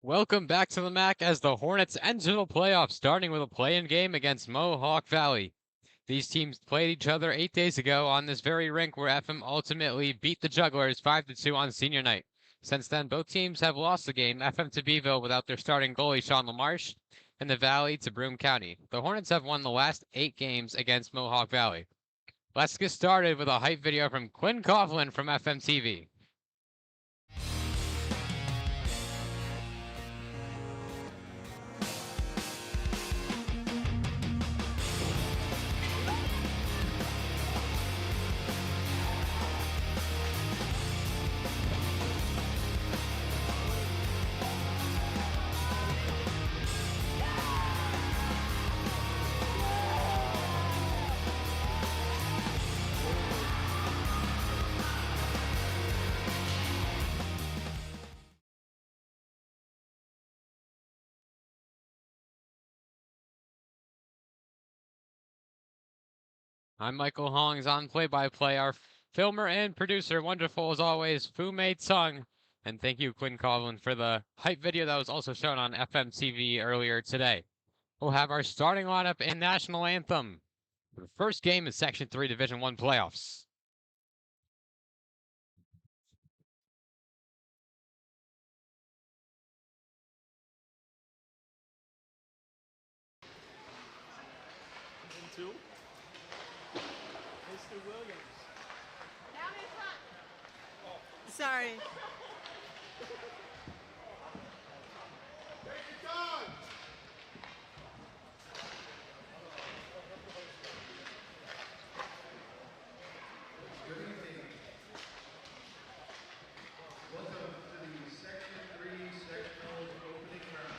Welcome back to the MACC as the Hornets enter the playoffs, starting with a play-in game against Mohawk Valley. These teams played each other 8 days ago on this very rink where FM ultimately beat the Jugglers 5-2 on senior night. Since then, both teams have lost the game, FM to Beeville without their starting goalie Sean LaMarche, and the Valley to Broome County. The Hornets have won the last 8 games against Mohawk Valley. Let's get started with a hype video from Quinn Coughlin from FM TV. I'm Michael Haungs on play-by-play. Our filmer and producer, wonderful as always, Fu-Mei Tung. And thank you, Quinn Coughlin, for the hype video that was also shown on FM TV earlier today. We'll have our starting lineup and national anthem. The first game is Section 3 Division 1 playoffs. Two. Mr. Williams. Down in front. Oh. Sorry. Good evening. Welcome to the Section 3 sectional opening round.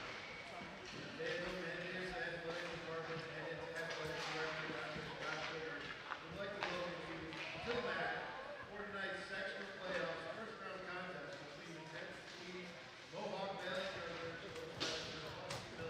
The Fayetteville-Manlius Athletic Department and its athletic director, Dr. Scott Sugar, would like to welcome you to the MACC for tonight's sectional playoffs first round contest between the 10th seed Mohawk Valley Jugglers and the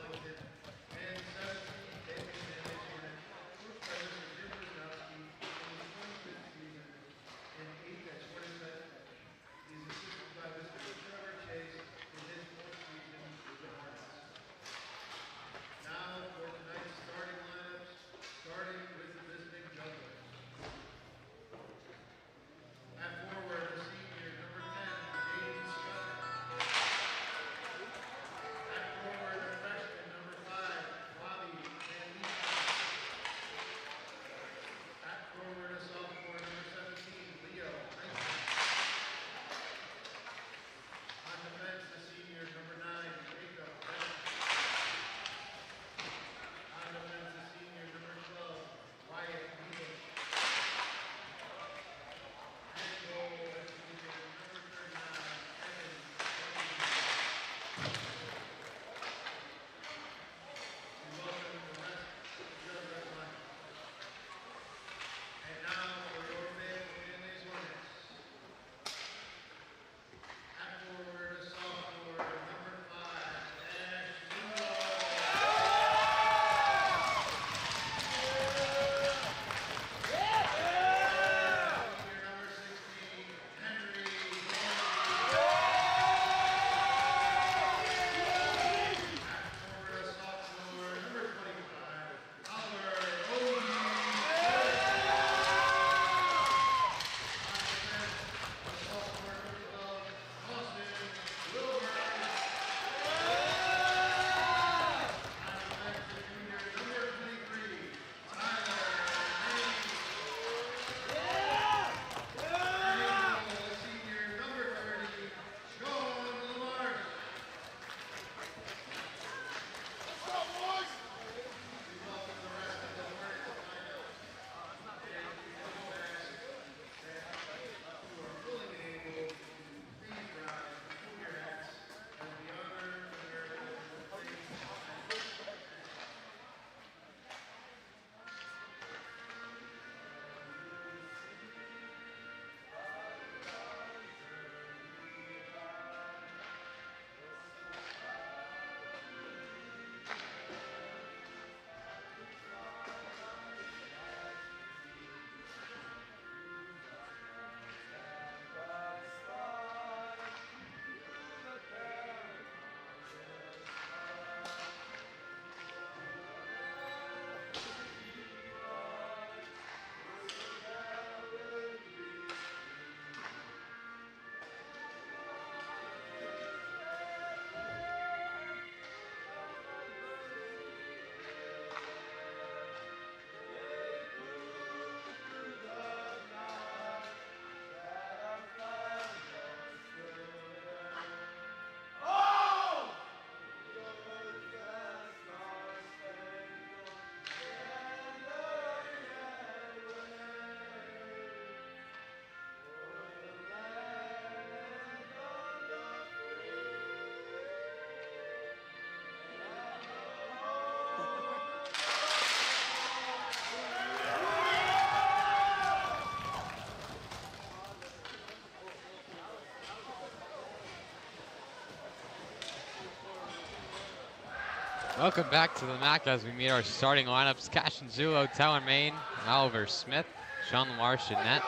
Welcome back to the MACC as we meet our starting lineups. Cash and Zulo, Tyler Main, Oliver Smith, Sean Marsh in net,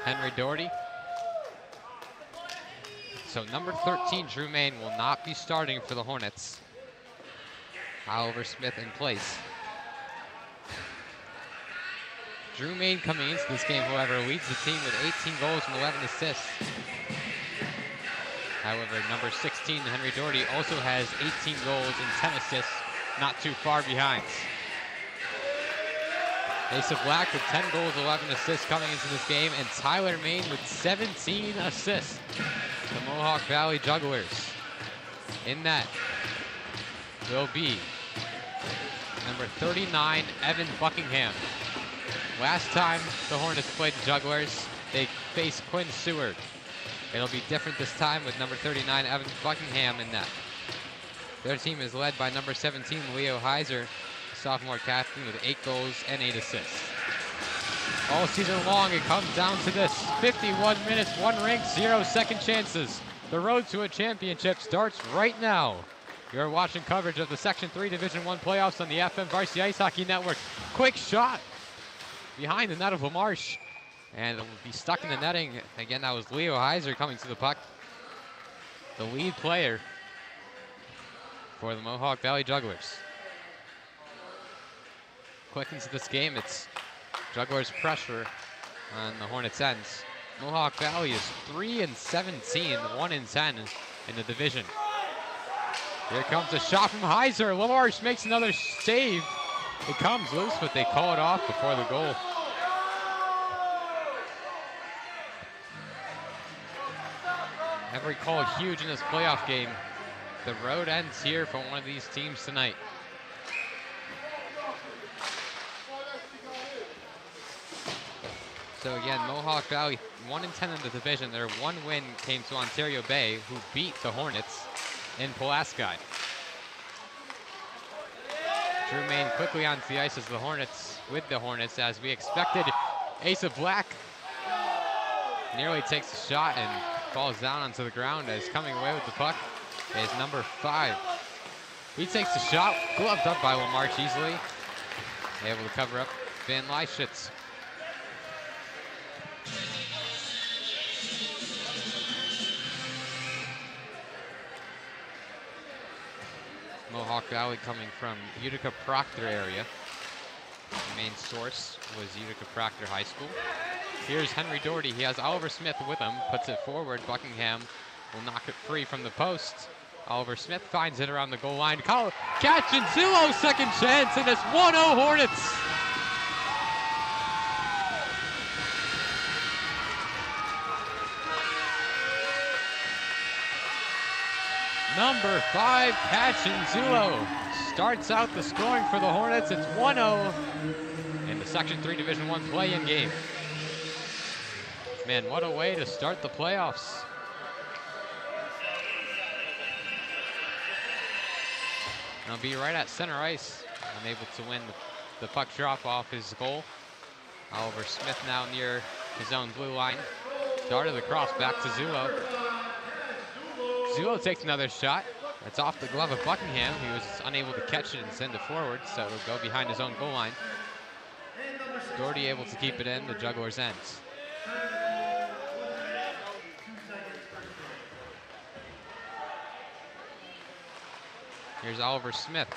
Henry Doherty. So number 13, Drew Main, will not be starting for the Hornets. Oliver Smith in place. Drew Main coming into this game, however, leads the team with 18 goals and 11 assists. However, number 16, Henry Doherty, also has 18 goals and 10 assists, not too far behind. Asa Black with 10 goals, 11 assists coming into this game, and Tyler Main with 17 assists. The Mohawk Valley Jugglers. In that will be number 39, Evan Buckingham. Last time the Hornets played the Jugglers, they faced Quinn Seward. It'll be different this time with number 39, Evan Buckingham in net. Their team is led by number 17, Leo Heiser, sophomore captain with 8 goals and 8 assists. All season long, it comes down to this. 51 minutes, 1 rink, 0 second chances. The road to a championship starts right now. You're watching coverage of the Section 3 Division I playoffs on the FM Varsity Ice Hockey Network. Quick shot behind the net of LaMarche. And it will be stuck in the netting. Again, that was Leo Heiser coming to the puck. The lead player for the Mohawk Valley Jugglers. Quick into this game, it's Jugglers pressure on the Hornets' ends. Mohawk Valley is 3-17, 1-10 in the division. Here comes a shot from Heiser. LaMarche makes another save. It comes loose, but they call it off before the goal. Every call huge in this playoff game. The road ends here for one of these teams tonight. So again, Mohawk Valley 1-10 in the division. Their one win came to Ontario Bay, who beat the Hornets in Pulaski. Drew Main quickly onto the ice as the Hornets, as we expected. Asa Black nearly takes a shot and falls down onto the ground, as coming away with the puck is number 5. He takes the shot, gloved up by LaMarche easily. Able to cover up Van Lyschitz. Mohawk Valley coming from Utica Proctor area. The main source was Utica Proctor High School. Here's Henry Doherty. He has Oliver Smith with him, puts it forward. Buckingham will knock it free from the post. Oliver Smith finds it around the goal line. Catch and Zulo, second chance, and it's 1-0 Hornets. Number 5, Catch and Zulo starts out the scoring for the Hornets. It's 1-0 in the Section 3 Division I play-in game. Man, what a way to start the playoffs. I'll be right at center ice. Unable to win the puck drop off his goal. Oliver Smith now near his own blue line. Darted across back to Zulo. Zulo takes another shot. It's off the glove of Buckingham. He was unable to catch it and send it forward, so it'll go behind his own goal line. Doherty able to keep it in, the Jugglers' ends. Here's Oliver Smith.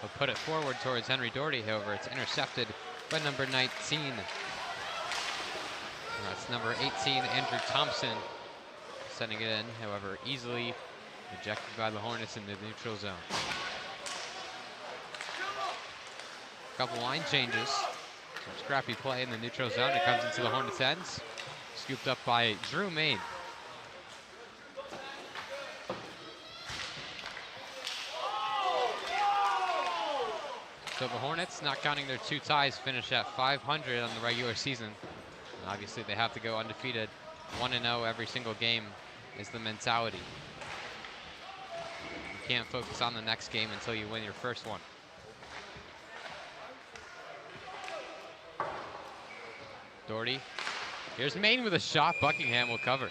He'll put it forward towards Henry Doherty, however, it's intercepted by number 19. That's number 18, Andrew Thompson, sending it in, however, easily ejected by the Hornets in the neutral zone. Couple line changes. Some scrappy play in the neutral zone. It comes into the Hornets' ends. Scooped up by Drew Main. So the Hornets, not counting their 2 ties, finish at 500 on the regular season. And obviously they have to go undefeated. 1-0 every single game is the mentality. You can't focus on the next game until you win your first one. Doherty. Here's Main with a shot. Buckingham will cover.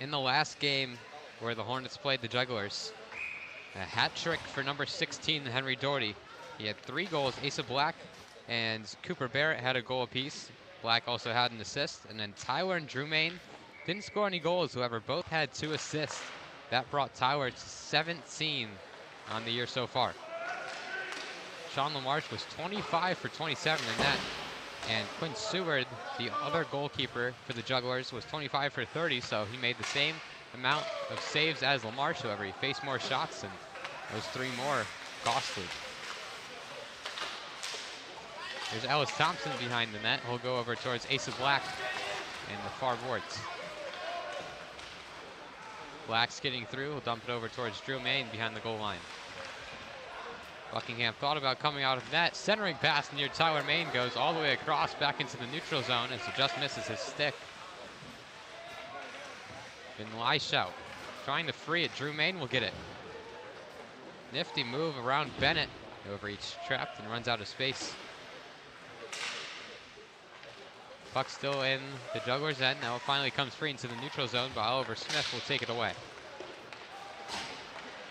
in the last game where the Hornets played the Jugglers. A hat trick for number 16, Henry Doherty. He had 3 goals. Asa Black and Cooper Barrett had a goal apiece. Black also had an assist. And then Tyler and Drew Main didn't score any goals. However, both had 2 assists. That brought Tyler to 17 on the year so far. Sean LaMarche was 25 for 27 in net. And Quinn Seward, the other goalkeeper for the Jugglers, was 25 for 30, so he made the same amount of saves as LaMarche. However, he faced more shots, and those 3 more costly. There's Ellis Thompson behind the net. He'll go over towards Asa Black in the far boards. Black's getting through. He'll dump it over towards Drew Main behind the goal line. Buckingham thought about coming out of net. Centering pass near Tyler Main goes all the way across back into the neutral zone as he just misses his stick. Then Leishout trying to free it. Drew Main will get it. Nifty move around Bennett. Overreach trapped and runs out of space. Puck still in the Jugglers' end. Now it finally comes free into the neutral zone, but Oliver Smith will take it away.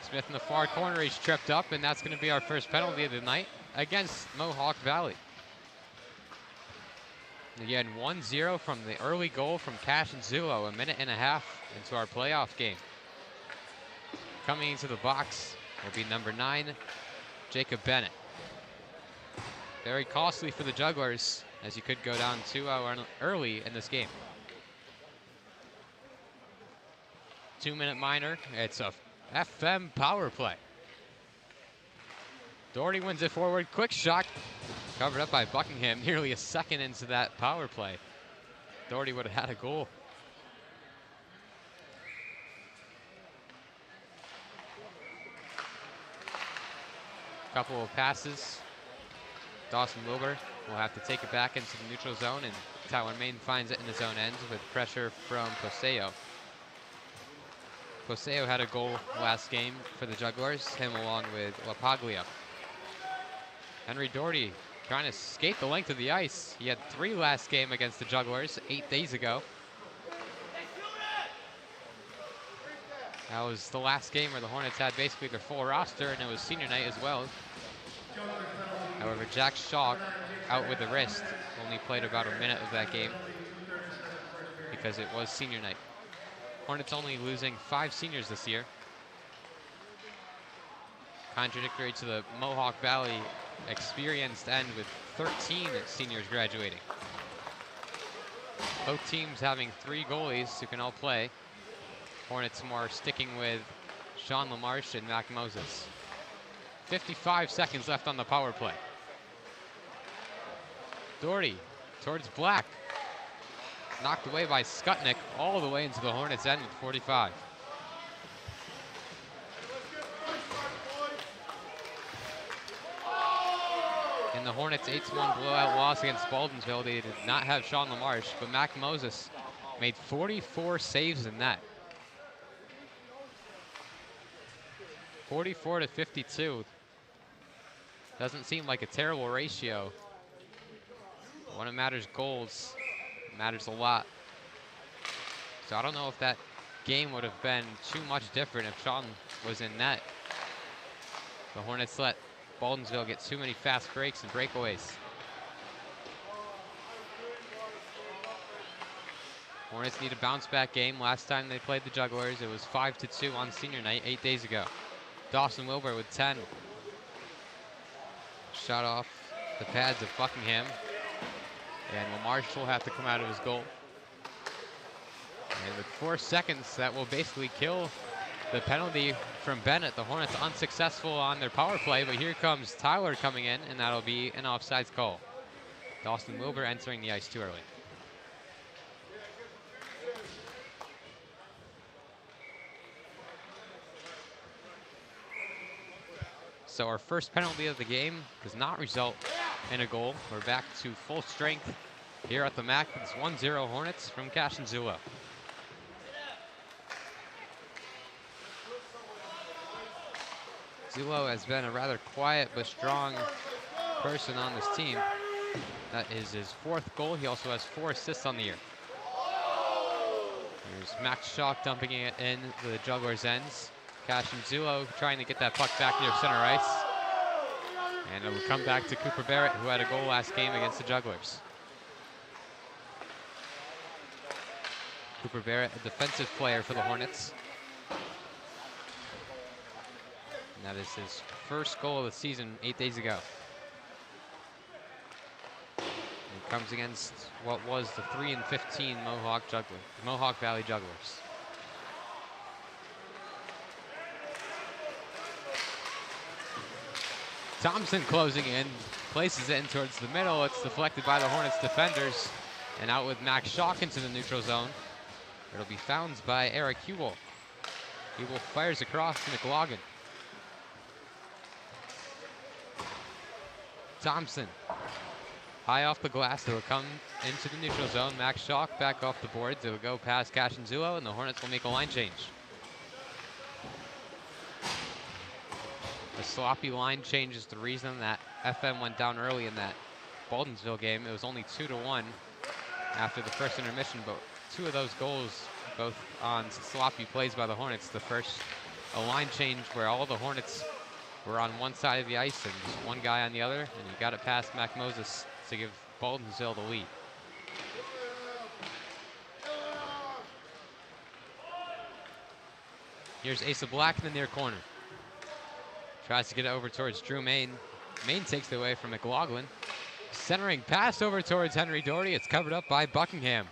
Smith in the far corner, he's tripped up, and that's going to be our first penalty of the night against Mohawk Valley. Again, 1-0 from the early goal from Cash and Zulo, a minute and a half into our playoff game. Coming into the box will be number 9, Jacob Bennett. Very costly for the Jugglers, as you could go down 2-0 early in this game. 2-minute minor. It's a FM power play. Doherty wins it forward. Quick shot. Covered up by Buckingham. Nearly a second into that power play. Doherty would have had a goal. Couple of passes. Dawson Wilbur will have to take it back into the neutral zone, and Tyler Main finds it in his own end with pressure from Poseo. Poseo had a goal last game for the Jugglers, him along with LaPaglia. Henry Doherty trying to skate the length of the ice. He had 3 last game against the Jugglers 8 days ago. That was the last game where the Hornets had basically their full roster, and it was senior night as well. However, Jack Shaw, out with a wrist, only played about a minute of that game because it was senior night. Hornets only losing 5 seniors this year. Contradictory to the Mohawk Valley experienced end with 13 seniors graduating. Both teams having 3 goalies who can all play. Hornets more sticking with Sean LaMarche and Mac Moses. 55 seconds left on the power play. Doherty towards Black. Knocked away by Skutnik all the way into the Hornets' end with 45. In the Hornets' 8-1 blowout loss against Baldensville, they did not have Sean LaMarche, but Mac Moses made 44 saves in that. 44 to 52. Doesn't seem like a terrible ratio. When it matters goals, it matters a lot. So I don't know if that game would have been too much different if Sean was in net. The Hornets let Baldensville get too many fast breaks and breakaways. Hornets need a bounce back game. Last time they played the Jugglers, it was 5-2 on senior night 8 days ago. Dawson Wilbur with 10. Shot off the pads of Buckingham. And LaMarche will have to come out of his goal. And with 4 seconds, that will basically kill the penalty from Bennett. The Hornets unsuccessful on their power play, but here comes Tyler coming in, and that'll be an offsides call. Dawson Wilbur entering the ice too early. So our first penalty of the game does not result in a goal. We're back to full strength here at the MACC. It's 1-0 Hornets from Cash and Zulo. Zulo has been a rather quiet but strong person on this team. That is his 4th goal. He also has 4 assists on the year. Here's Here's Max Shock dumping it in the Jugglers' ends. Cash and Zulo trying to get that puck back near center ice. And it will come back to Cooper Barrett, who had a goal last game against the Jugglers. Cooper Barrett, a defensive player for the Hornets. And that is his first goal of the season 8 days ago. And comes against what was the 3-15 Mohawk Valley Jugglers. Thompson closing in, places it in towards the middle. It's deflected by the Hornets defenders. And out with Max Shock into the neutral zone. It'll be found by Eric Hubel. Hubel fires across to McLaughlin. Thompson, high off the glass. It'll come into the neutral zone. Max Shock back off the boards. It'll go past Cash and Zulo, and the Hornets will make a line change. A sloppy line change is the reason that FM went down early in that Baldensville game. It was only 2-1 after the first intermission, but two of those goals, both on sloppy plays by the Hornets. The first, a line change where all the Hornets were on one side of the ice and just one guy on the other, and he got it past Mac Moses to give Baldensville the lead. Here's Asa Black in the near corner. Tries to get it over towards Drew Main. Main takes it away from McLaughlin. Centering pass over towards Henry Doherty. It's covered up by Buckingham.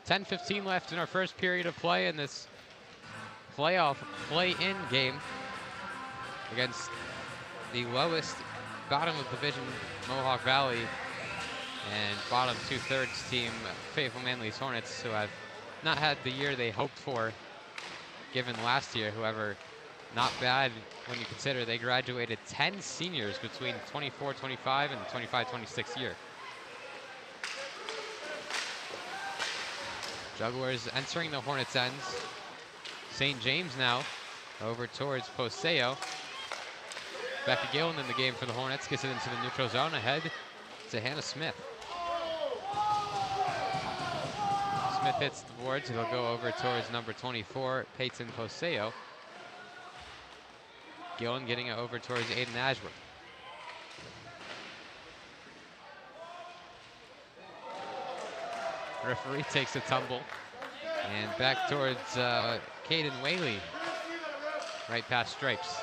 10:15 left in our first period of play in this playoff play-in game against the lowest bottom of division Mohawk Valley and bottom 2/3 team Fayetteville-Manlius Hornets, who have not had the year they hoped for given last year. However, not bad when you consider they graduated 10 seniors between 24-25 and 25-26 year. Jugglers entering the Hornets' ends. St. James now over towards Poseo. Becca Gillen in the game for the Hornets, gets it into the neutral zone, ahead to Hannah Smith. Smith hits the boards. It'll go over towards number 24, Peyton Poseo. Gillen getting it over towards Aiden Ashworth. Referee takes a tumble. And back towards Caden Whaley. Right past stripes.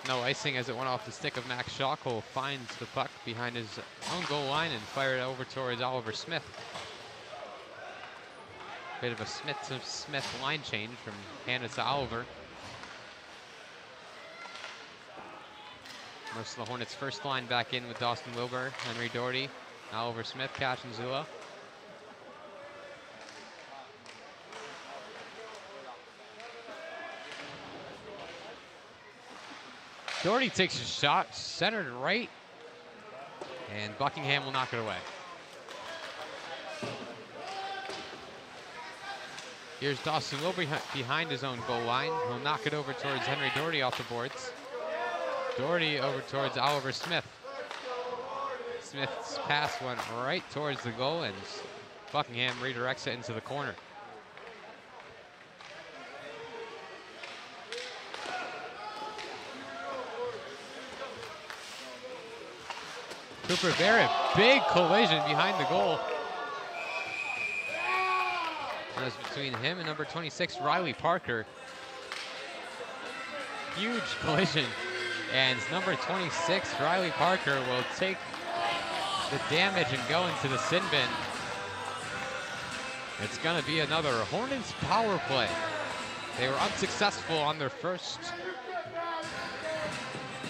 No icing as it went off the stick of Max Shock, who finds the puck behind his own goal line and fire it over towards Oliver Smith. Bit of a Smith to Smith line change from Hannah to Oliver. Most of the Hornets' first line back in with Dawson Wilbur, Henry Doherty, Oliver Smith, Cash and Zula. Doherty takes a shot, centered right, and Buckingham will knock it away. Here's Dawson Wilbur behind his own goal line. He'll knock it over towards Henry Doherty off the boards. Doherty over towards Oliver Smith. Smith's pass went right towards the goal, and Buckingham redirects it into the corner. Cooper Barrett, big collision behind the goal. That was between him and number 26, Riley Parker. Huge collision. And number 26, Riley Parker, will take the damage and go into the sin bin. It's going to be another Hornets power play. They were unsuccessful on their first.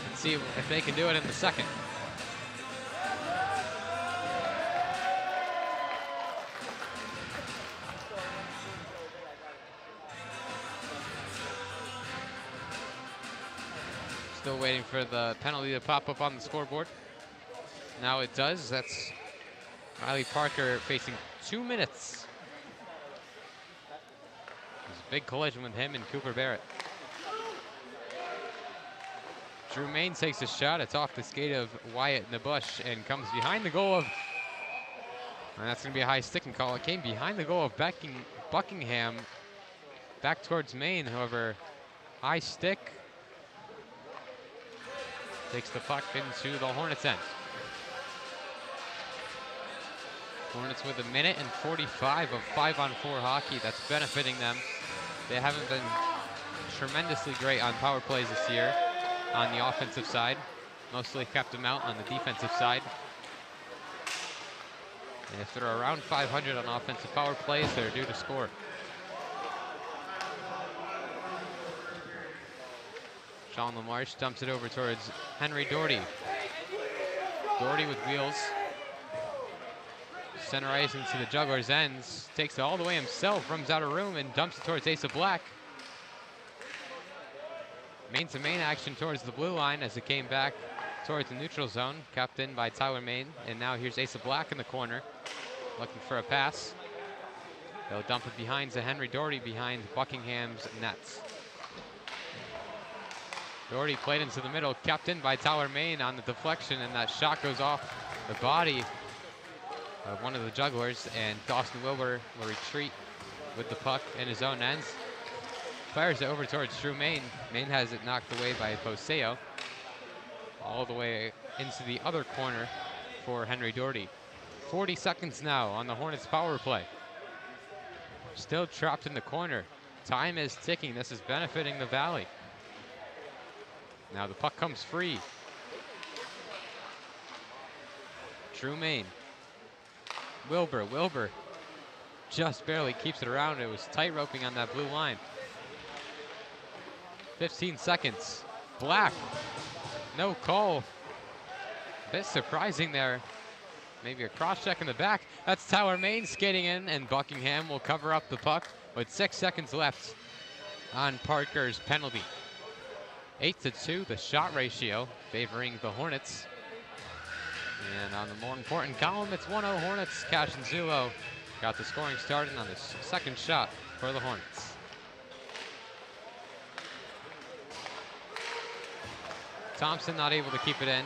Let's see if they can do it in the second. Still waiting for the penalty to pop up on the scoreboard. Now it does. That's Riley Parker facing 2 minutes. There's a big collision with him and Cooper Barrett. Drew Main takes a shot. It's off the skate of Wyatt Nabush and comes behind the goal of And that's going to be a high sticking call. It came behind the goal of Buckingham, back towards Maine. However, high stick takes the puck into the Hornets' end. Hornets with 1:45 of 5-on-4 hockey. That's benefiting them. They haven't been tremendously great on power plays this year on the offensive side. Mostly kept them out on the defensive side. And if they're around 500 on offensive power plays, they're due to score. Sean LaMarche dumps it over towards Henry Doherty. Doherty with wheels. Center ice into the Jugglers' ends. Takes it all the way himself, runs out of room, and dumps it towards Asa Black. Main-to-main action towards the blue line as it came back towards the neutral zone, kept in by Tyler Main. And now here's Asa Black in the corner, looking for a pass. They'll dump it behind to Henry Doherty behind Buckingham's nets. Doherty played into the middle, kept in by Tyler Main on the deflection, and that shot goes off the body of one of the Jugglers, and Dawson Wilbur will retreat with the puck in his own ends. Fires it over towards Drew Main. Main has it knocked away by Poseo. All the way into the other corner for Henry Doherty. 40 seconds now on the Hornets power play. Still trapped in the corner. Time is ticking. This is benefiting the Valley. Now the puck comes free. Drew Main. Wilbur just barely keeps it around. It was tight roping on that blue line. 15 seconds. Black. No call. A bit surprising there. Maybe a cross check in the back. That's Tyler Main skating in, and Buckingham will cover up the puck with 6 seconds left on Parker's penalty. 8-2, the shot ratio favoring the Hornets. And on the more important column, it's 1-0 Hornets. Cash and Zulo got the scoring started on the second shot for the Hornets. Thompson not able to keep it in.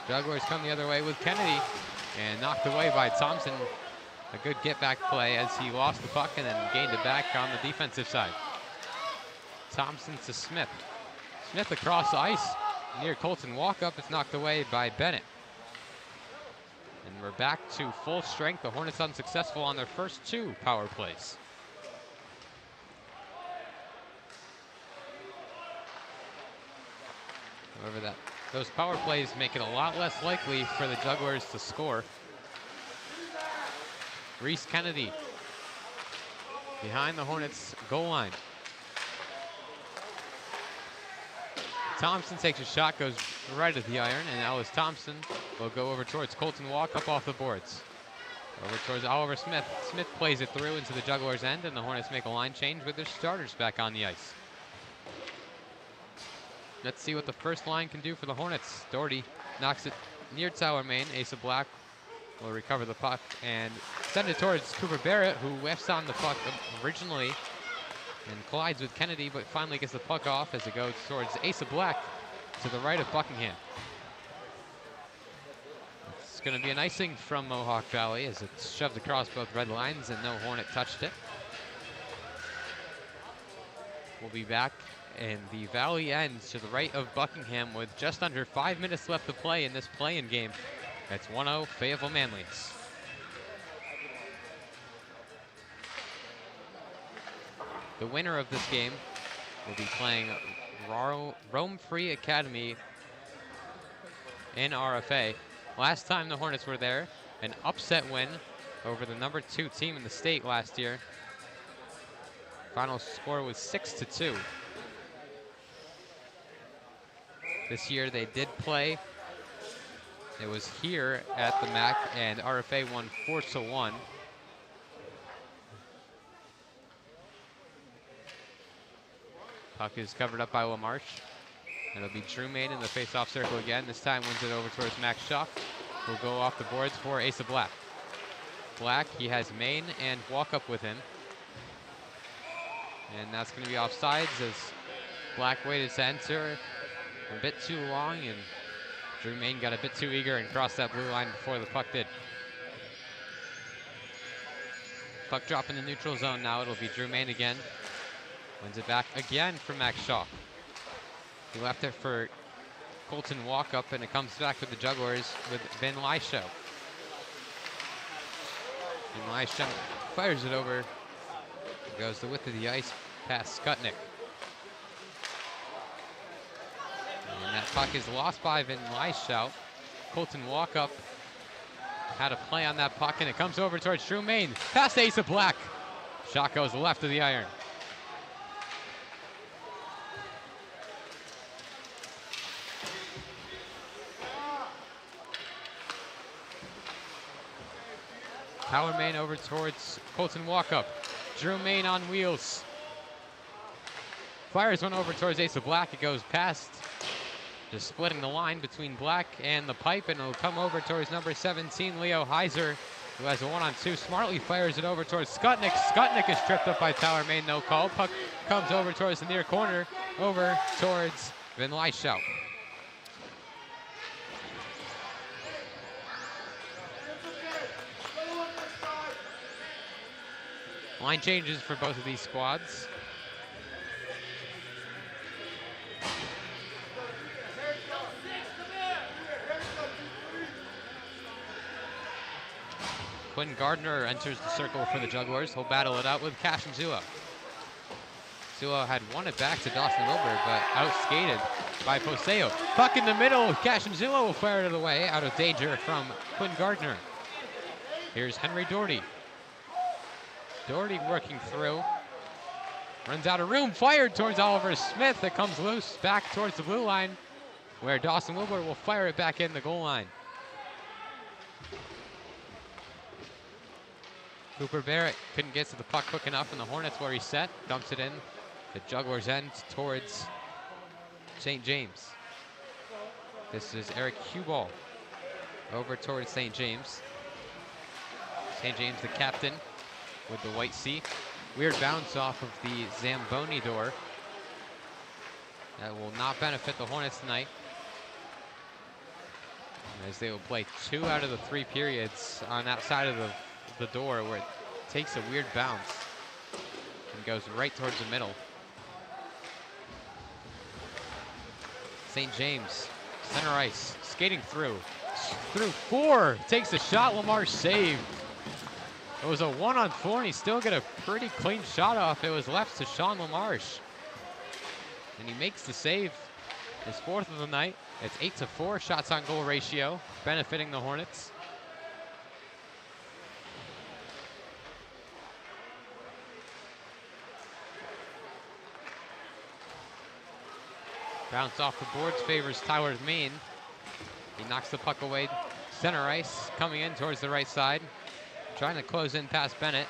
Jugglers come the other way with Kennedy, and knocked away by Thompson. A good get-back play as he lost the puck and then gained it back on the defensive side. Thompson to Smith. Smith across the ice near Colton walk-up. It's knocked away by Bennett. And we're back to full strength. The Hornets unsuccessful on their first 2 power plays. However, those power plays make it a lot less likely for the Jugglers to score. Reese Kennedy behind the Hornets goal line. Thompson takes a shot, goes right at the iron, and Ellis Thompson will go over towards Colton Walk up off the boards. Over towards Oliver Smith. Smith plays it through into the Jugglers' end, and the Hornets make a line change with their starters back on the ice. Let's see what the first line can do for the Hornets. Doherty knocks it near Tyler Main. Asa Black will recover the puck and send it towards Cooper Barrett, who whiffs on the puck originally and collides with Kennedy, but finally gets the puck off as it goes towards Asa Black to the right of Buckingham. It's going to be an icing from Mohawk Valley as it's shoved across both red lines and no Hornet touched it. We'll be back in the Valley end to the right of Buckingham with just under 5 minutes left to play in this play-in game. It's 1-0 Fayetteville-Manlius. The winner of this game will be playing Rome Free Academy in RFA. Last time the Hornets were there, an upset win over the number 2 team in the state last year. Final score was 6-2. This year they did play. It was here at the MACC, and RFA won 4-1. Puck is covered up by LaMarche. It'll be Drew Main in the face-off circle again. This time wins it over towards Max Schaff, who'll go off the boards for Asa Black. Black, he has Main and walk-up with him. And that's going to be offsides as Black waited to enter a bit too long, and Drew Main got a bit too eager and crossed that blue line before the puck did. Puck drop in the neutral zone now. It'll be Drew Main again. Wins it back again for Max Shaw. He left it for Colton Walkup, and it comes back with the Jugglers with Ben Lyshow. And Lyshow fires it over. It goes the width of the ice past Skutnik. And that puck is lost by Ben Lyshow. Colton Walkup had a play on that puck, and it comes over towards Drew Main. Past Asa Black. Shot goes left of the iron. Tyler Main over towards Colton Walkup. Drew Main on wheels. Fires one over towards Asa Black. It goes past, just splitting the line between Black and the pipe, and it'll come over towards number 17, Leo Heiser, who has a 1-on-2. Smartly fires it over towards Skutnik. Skutnik is tripped up by Tyler Main, no call. Puck comes over towards the near corner, over towards Van Lyshout. Line changes for both of these squads. Quinn Gardner enters the circle for the Jugglers. He'll battle it out with Cash and Zuo. Zuo had won it back to Dawson Wilbur, but outskated by Poseo. Puck in the middle. Cash and Zuo will fire it away, out of danger from Quinn Gardner. Here's Henry Doherty. Doherty working through. Runs out of room, fired towards Oliver Smith. It comes loose back towards the blue line, where Dawson Wilbur will fire it back in the goal line. Cooper Barrett couldn't get to the puck quick enough, and the Hornets where he set, dumps it in. The Jugglers end towards St. James. This is Eric Huball over towards St. James. St. James, the captain, with the white C. Weird bounce off of the Zamboni door. That will not benefit the Hornets tonight, as they will play 2 out of the 3 periods on that side of the door, where it takes a weird bounce and goes right towards the middle. St. James, center ice, skating through 4, takes a shot. Lamarche saved. It was a 1-on-4, and he still get a pretty clean shot off. It was left to Sean Lamarche, and he makes the save. His 4th of the night. It's 8-4 shots on goal ratio, benefiting the Hornets. Bounce off the boards, favors Tyler Main. He knocks the puck away. Center ice, coming in towards the right side. Trying to close in past Bennett.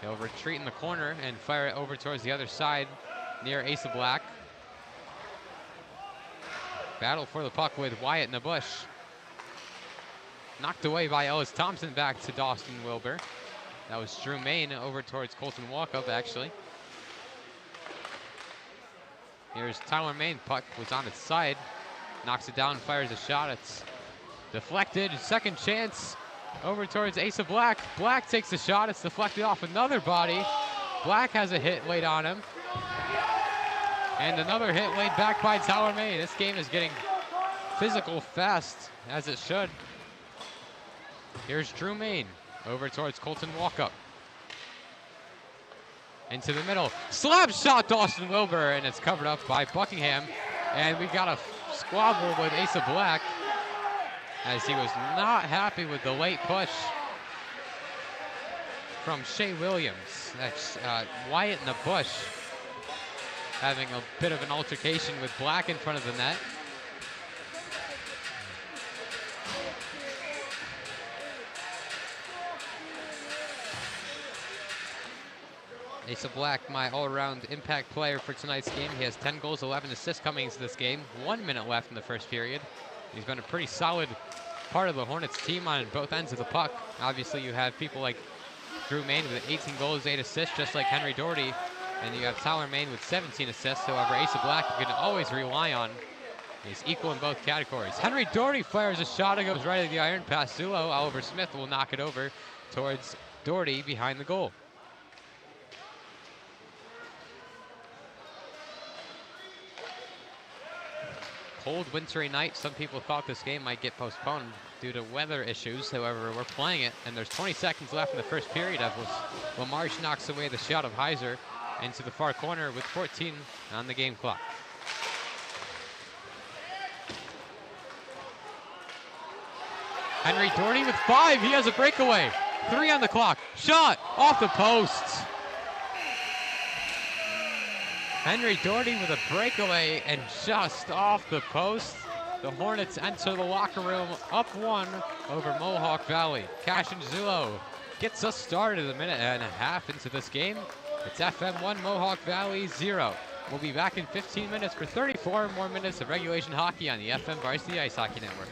He'll retreat in the corner and fire it over towards the other side near Asa Black. Battle for the puck with Wyatt in the bush. Knocked away by Ellis Thompson, back to Dawson Wilbur. That was Drew Main over towards Colton Walkup, actually. Here's Tyler Main. Puck was on its side. Knocks it down, fires a shot. It's deflected. Second chance over towards Asa Black. Black takes the shot. It's deflected off another body. Black has a hit laid on him. And another hit laid back by Tyler Main. This game is getting physical fast, as it should. Here's Drew Main over towards Colton Walkup. Into the middle. Slap shot, Dawson Wilbur, and it's covered up by Buckingham. And we got a squabble with Asa Black, as he was not happy with the late push from Shea Williams. That's Wyatt in the bush having a bit of an altercation with Black in front of the net. Asa Black, my all-around impact player for tonight's game. He has 10 goals, 11 assists coming into this game. 1 minute left in the first period. He's been a pretty solid part of the Hornets team on both ends of the puck. Obviously, you have people like Drew Main with 18 goals, 8 assists, just like Henry Doherty. And you have Tyler Main with 17 assists. However, Asa Black you can always rely on. He's equal in both categories. Henry Doherty fires a shot. It goes right at the iron past Zulo. Oliver Smith will knock it over towards Doherty behind the goal. Cold, wintry night. Some people thought this game might get postponed due to weather issues. However, we're playing it, and there's 20 seconds left in the first period. As Lamarche knocks away the shot of Heiser into the far corner with 14 on the game clock. Henry Doherty with 5. He has a breakaway. 3 on the clock. Shot off the post. Henry Doherty with a breakaway and just off the post. The Hornets enter the locker room up 1 over Mohawk Valley. Cash and Zulo gets us started a minute and a half into this game. It's FM 1, Mohawk Valley 0. We'll be back in 15 minutes for 34 more minutes of regulation hockey on the FM Varsity Ice Hockey Network.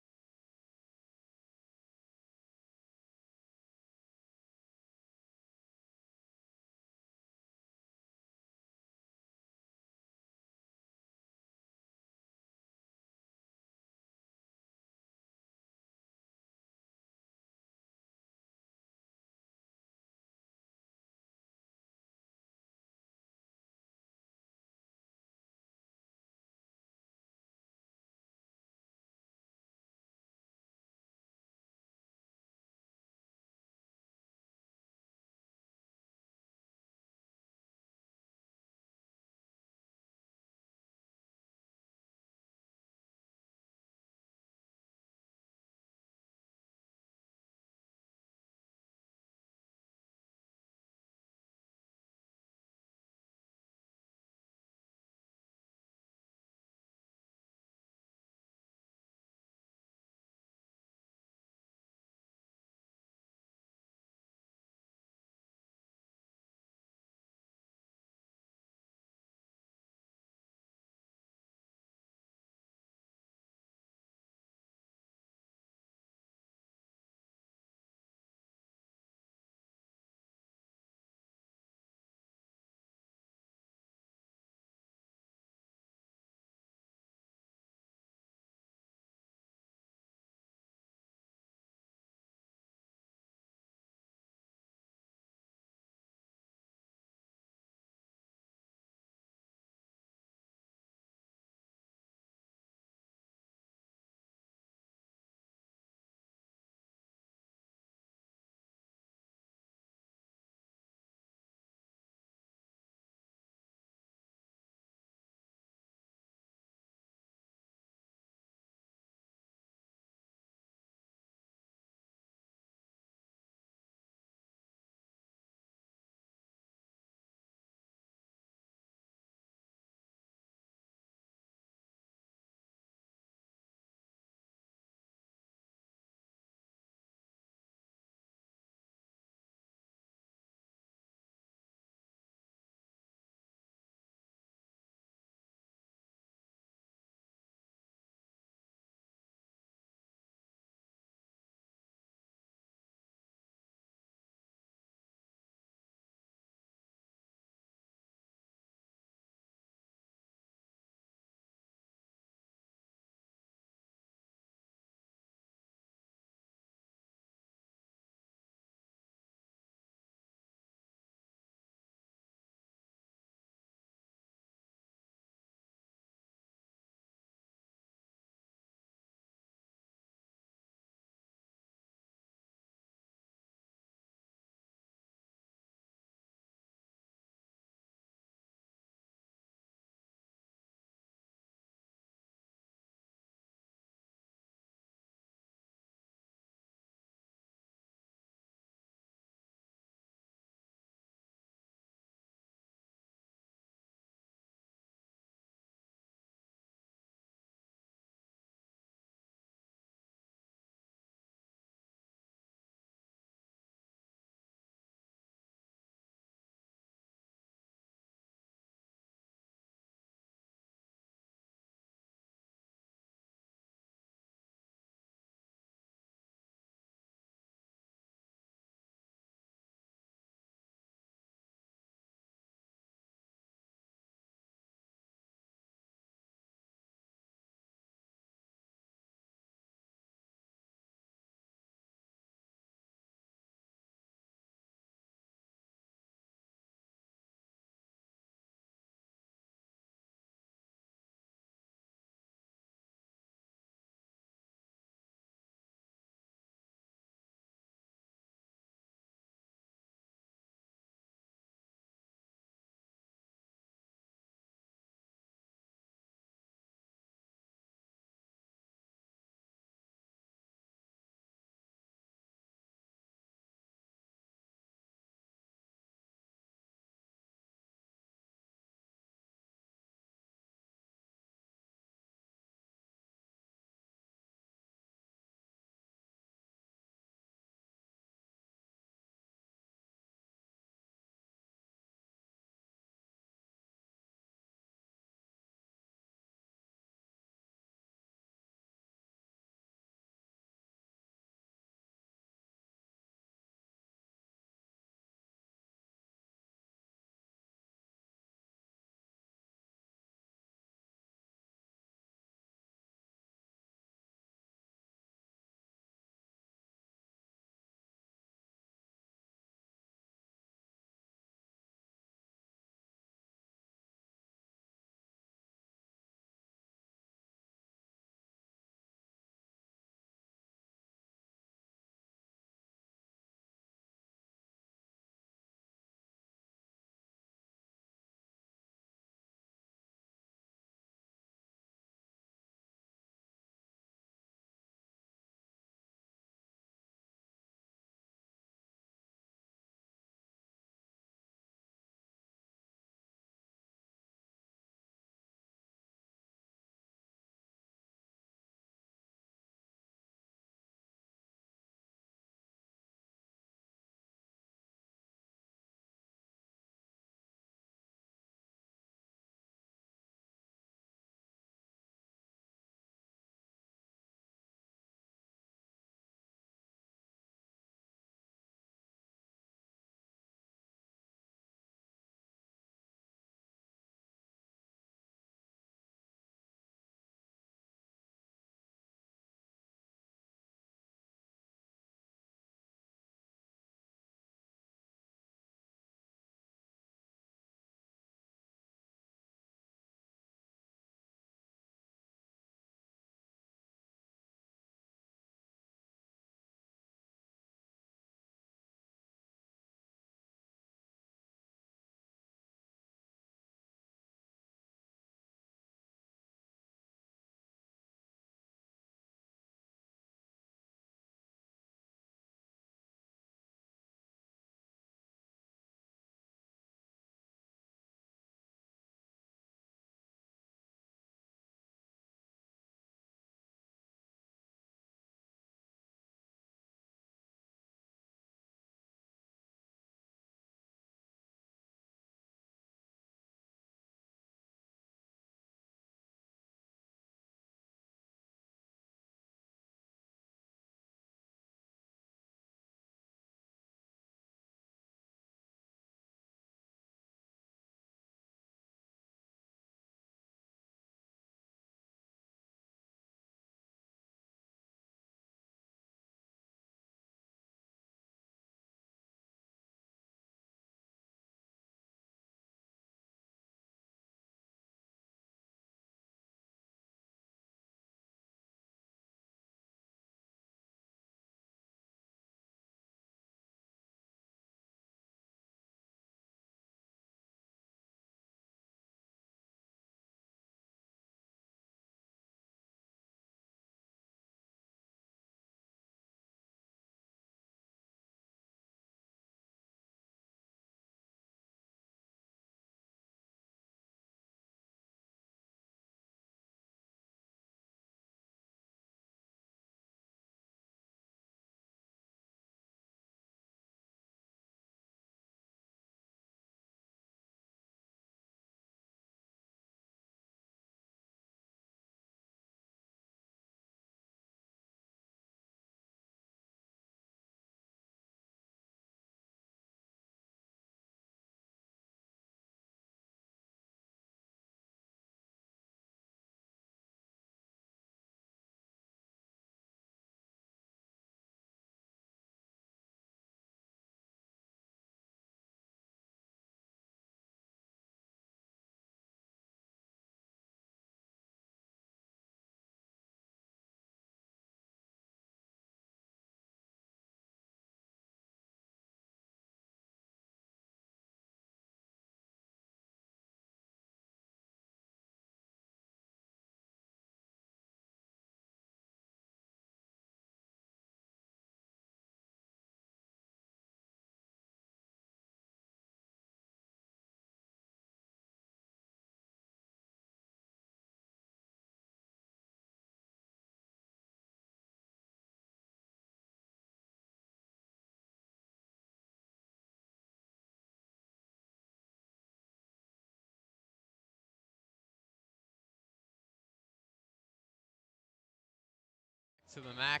to the MACC.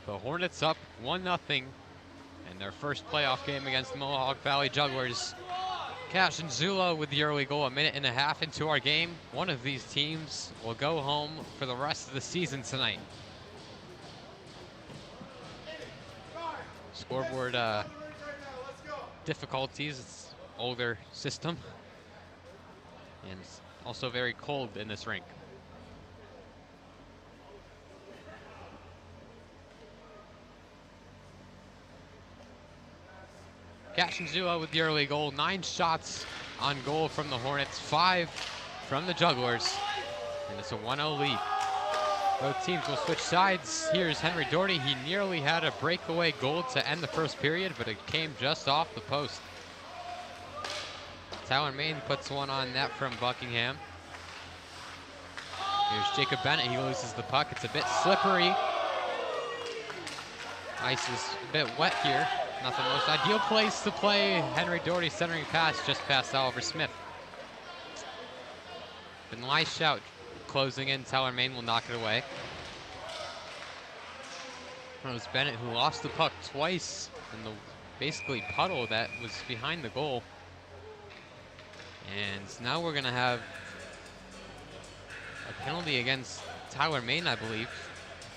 The Hornets up 1-0 in their first playoff game against the Mohawk Valley Jugglers. Cash and Zula with the early goal 1.5 minutes into our game. One of these teams will go home for the rest of the season tonight. Scoreboard difficulties, it's older system. And it's also very cold in this rink. Cash and Zula with the early goal. 9 shots on goal from the Hornets, 5 from the Jugglers. And it's a 1-0 lead. Both teams will switch sides. Here's Henry Doherty. He nearly had a breakaway goal to end the first period, but it came just off the post. Tyler Main puts one on net from Buckingham. Here's Jacob Bennett. He loses the puck. It's a bit slippery. Ice is a bit wet here. Not the most ideal place to play. Henry Doherty centering pass just past Oliver Smith. But nice shout closing in. Tyler Main will knock it away. It was Bennett who lost the puck twice in the basically puddle that was behind the goal. And now we're going to have a penalty against Tyler Main, I believe,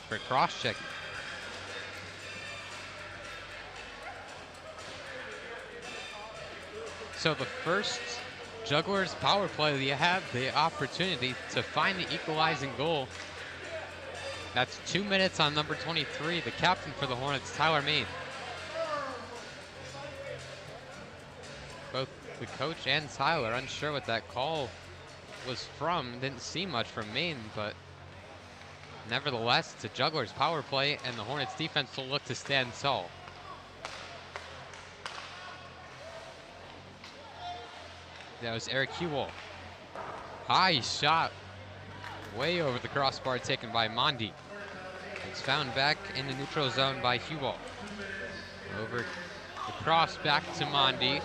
for cross-check. So the first Jugglers power play, you have the opportunity to find the equalizing goal. That's 2 minutes on number 23, the captain for the Hornets, Tyler Main. Both the coach and Tyler unsure what that call was from. Didn't see much from Main, but nevertheless, it's a Jugglers power play, and the Hornets defense will look to stand tall. That was Eric Hewell. High shot. Way over the crossbar taken by Mondi. It's found back in the neutral zone by Hewell. Over the cross back to Mondi.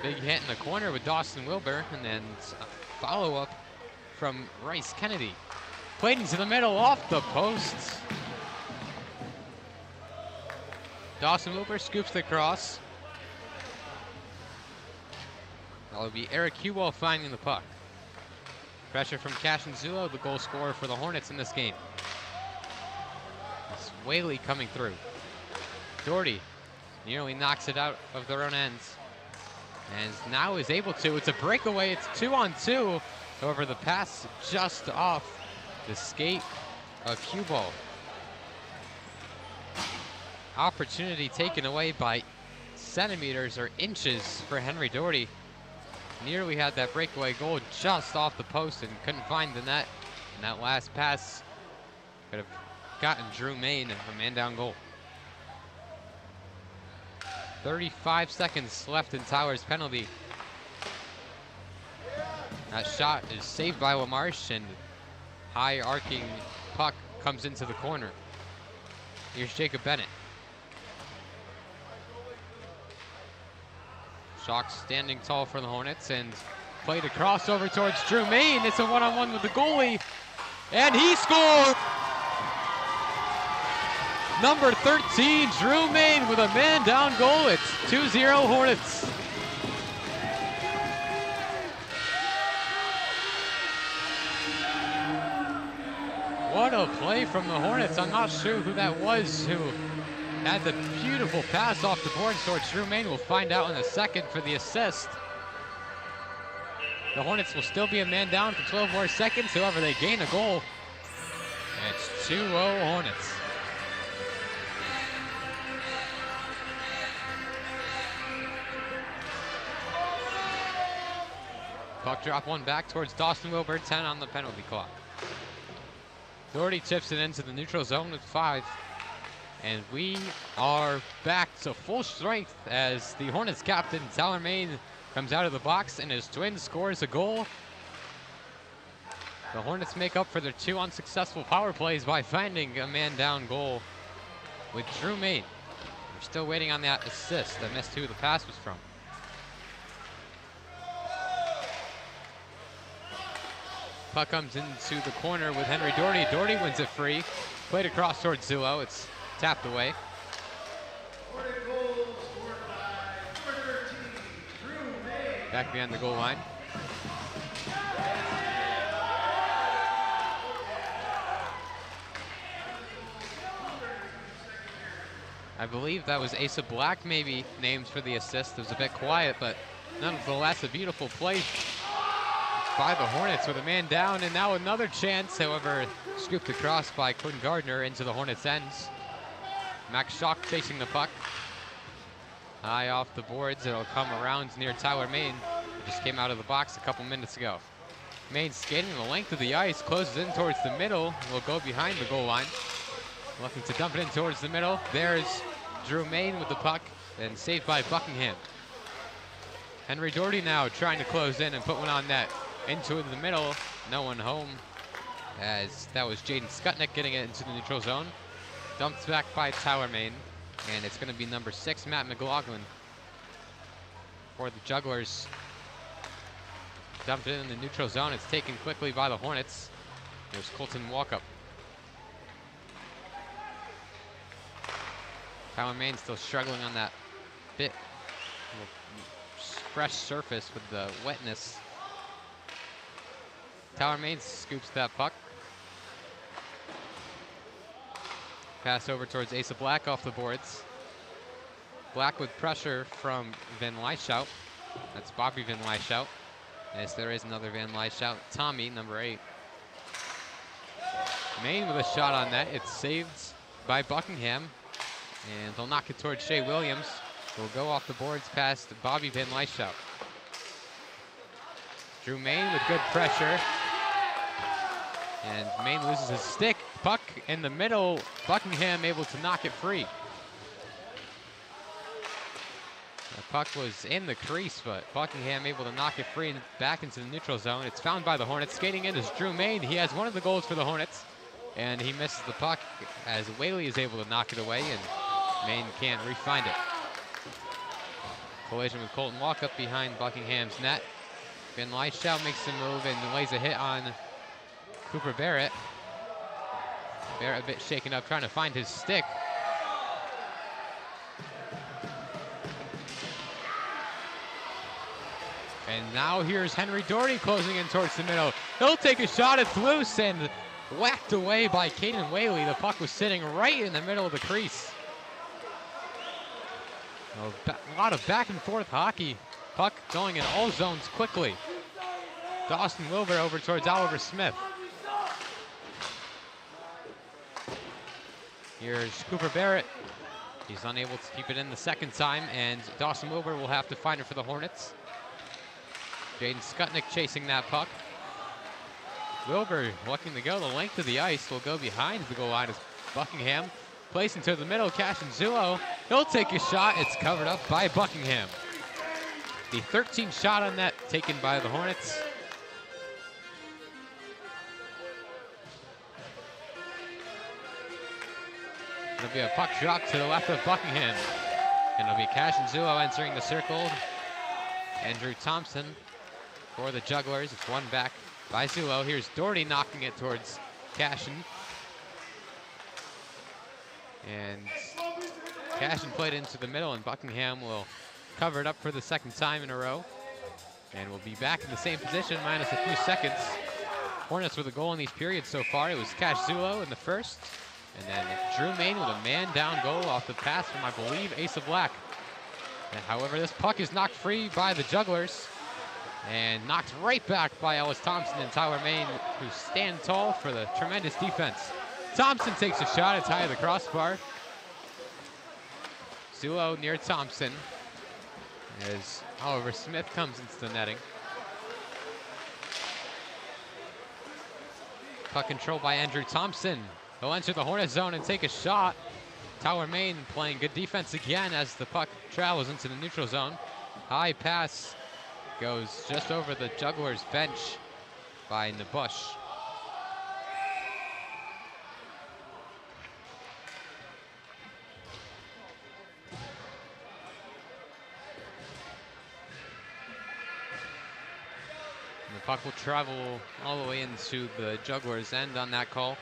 Big hit in the corner with Dawson Wilbur. And then a follow-up from Rice Kennedy. Played into the middle off the post. Dawson Wilbur scoops the cross. That'll be Eric Hewell finding the puck. Pressure from Cash and Zula, the goal scorer for the Hornets in this game. It's Whaley coming through. Doherty nearly knocks it out of their own ends. And now is able to. It's a breakaway. It's 2-on-2. However, the pass just off the skate of Hewell. Opportunity taken away by centimeters or inches for Henry Doherty. Nearly had that breakaway goal just off the post and couldn't find the net. And that last pass could have gotten Drew Main a man down goal. 35 seconds left in Tyler's penalty. That shot is saved by LaMarche, and high arcing puck comes into the corner. Here's Jacob Bennett. Shock standing tall for the Hornets and played a crossover towards Drew Main. It's a one-on-one with the goalie, and he scored! Number 13, Drew Main with a man down goal. It's 2-0 Hornets. What a play from the Hornets. I'm not sure who that was who had the beautiful pass off the boards towards Drew Main. We'll find out in a second for the assist. The Hornets will still be a man down for 12 more seconds. However, they gain a goal. And it's 2-0 Hornets. Puck drop one back towards Dawson Wilbur, 10 on the penalty clock. Doherty tips it into the neutral zone with 5. And we are back to full strength as the Hornets captain, Tyler Main, comes out of the box and his twin scores a goal. The Hornets make up for their 2 unsuccessful power plays by finding a man down goal with Drew Main. We're still waiting on that assist. I missed who the pass was from. Puck comes into the corner with Henry Doherty. Doherty wins it free. Played across towards Zulo. It's tapped away. Hornet goal scored by number 13, Fu-Mei. Back behind the goal line. I believe that was Asa Black maybe named for the assist. It was a bit quiet, but nonetheless a beautiful play by the Hornets with a man down, and now another chance, however, scooped across by Quinn Gardner into the Hornets' ends. Max Schock chasing the puck. High off the boards, it'll come around near Tyler Main. It just came out of the box a couple minutes ago. Main skating the length of the ice, closes in towards the middle, will go behind the goal line. Looking to dump it in towards the middle. There's Drew Main with the puck, and saved by Buckingham. Henry Doherty now trying to close in and put one on net. Into the middle, no one home, as that was Jaden Skutnik getting it into the neutral zone. Dumped back by Tyler Main, and it's going to be number 6, Matt McLaughlin, for the Jugglers. Dumped it in the neutral zone. It's taken quickly by the Hornets. There's Colton Walkup. Tyler Main still struggling on that bit fresh surface with the wetness. Tyler Main scoops that puck. Pass over towards Asa Black off the boards. Black with pressure from Van Lyshout. That's Bobby Van Lyshout. Yes, there is another Van Lyshout. Tommy, number 8. Main with a shot on net. It's saved by Buckingham. And they'll knock it towards Shea Williams. Will go off the boards past Bobby Van Lyshout. Drew Main with good pressure. And Main loses his stick. Puck in the middle. Buckingham able to knock it free. The puck was in the crease, but Buckingham able to knock it free and back into the neutral zone. It's found by the Hornets. Skating in is Drew Main. He has one of the goals for the Hornets. And he misses the puck as Whaley is able to knock it away, and Main can't re-find it. Collision with Colton Walkup behind Buckingham's net. Van Lyshout makes the move and lays a hit on Cooper Barrett. Barrett a bit shaken up, trying to find his stick. And now here's Henry Doherty closing in towards the middle. He'll take a shot, it's loose and whacked away by Caden Whaley. The puck was sitting right in the middle of the crease. A lot of back and forth hockey. Puck going in all zones quickly. Dawson Wilbur over towards Oliver Smith. Here's Cooper Barrett. He's unable to keep it in the second time, and Dawson Wilbur will have to find it for the Hornets. Jaden Skutnik chasing that puck. Wilbur looking to go the length of the ice, will go behind the goal line as Buckingham plays into the middle. Cash and Zulo. He'll take a shot. It's covered up by Buckingham. The 13th shot on net taken by the Hornets. It'll be a puck drop to the left of Buckingham. And it'll be Cash and Zulo entering the circle. Andrew Thompson for the Jugglers. It's one back by Zulo. Here's Doherty knocking it towards Cashin. And Cashin played into the middle, and Buckingham will cover it up for the second time in a row. And we'll be back in the same position, minus a few seconds. Hornets with a goal in these periods so far. It was Cash Zulo in the first. And then Drew Main with a man-down goal off the pass from, I believe, Asa Black. And however, this puck is knocked free by the Jugglers. And knocked right back by Ellis Thompson and Tyler Main, who stand tall for the tremendous defense. Thompson takes a shot. It's high of the crossbar. Zulo near Thompson as Oliver Smith comes into the netting. Puck control by Andrew Thompson. He'll enter the Hornet zone and take a shot. Tyler Main playing good defense again as the puck travels into the neutral zone. High pass goes just over the Jugglers bench by Nabush. The puck will travel all the way into the Jugglers' end on that call.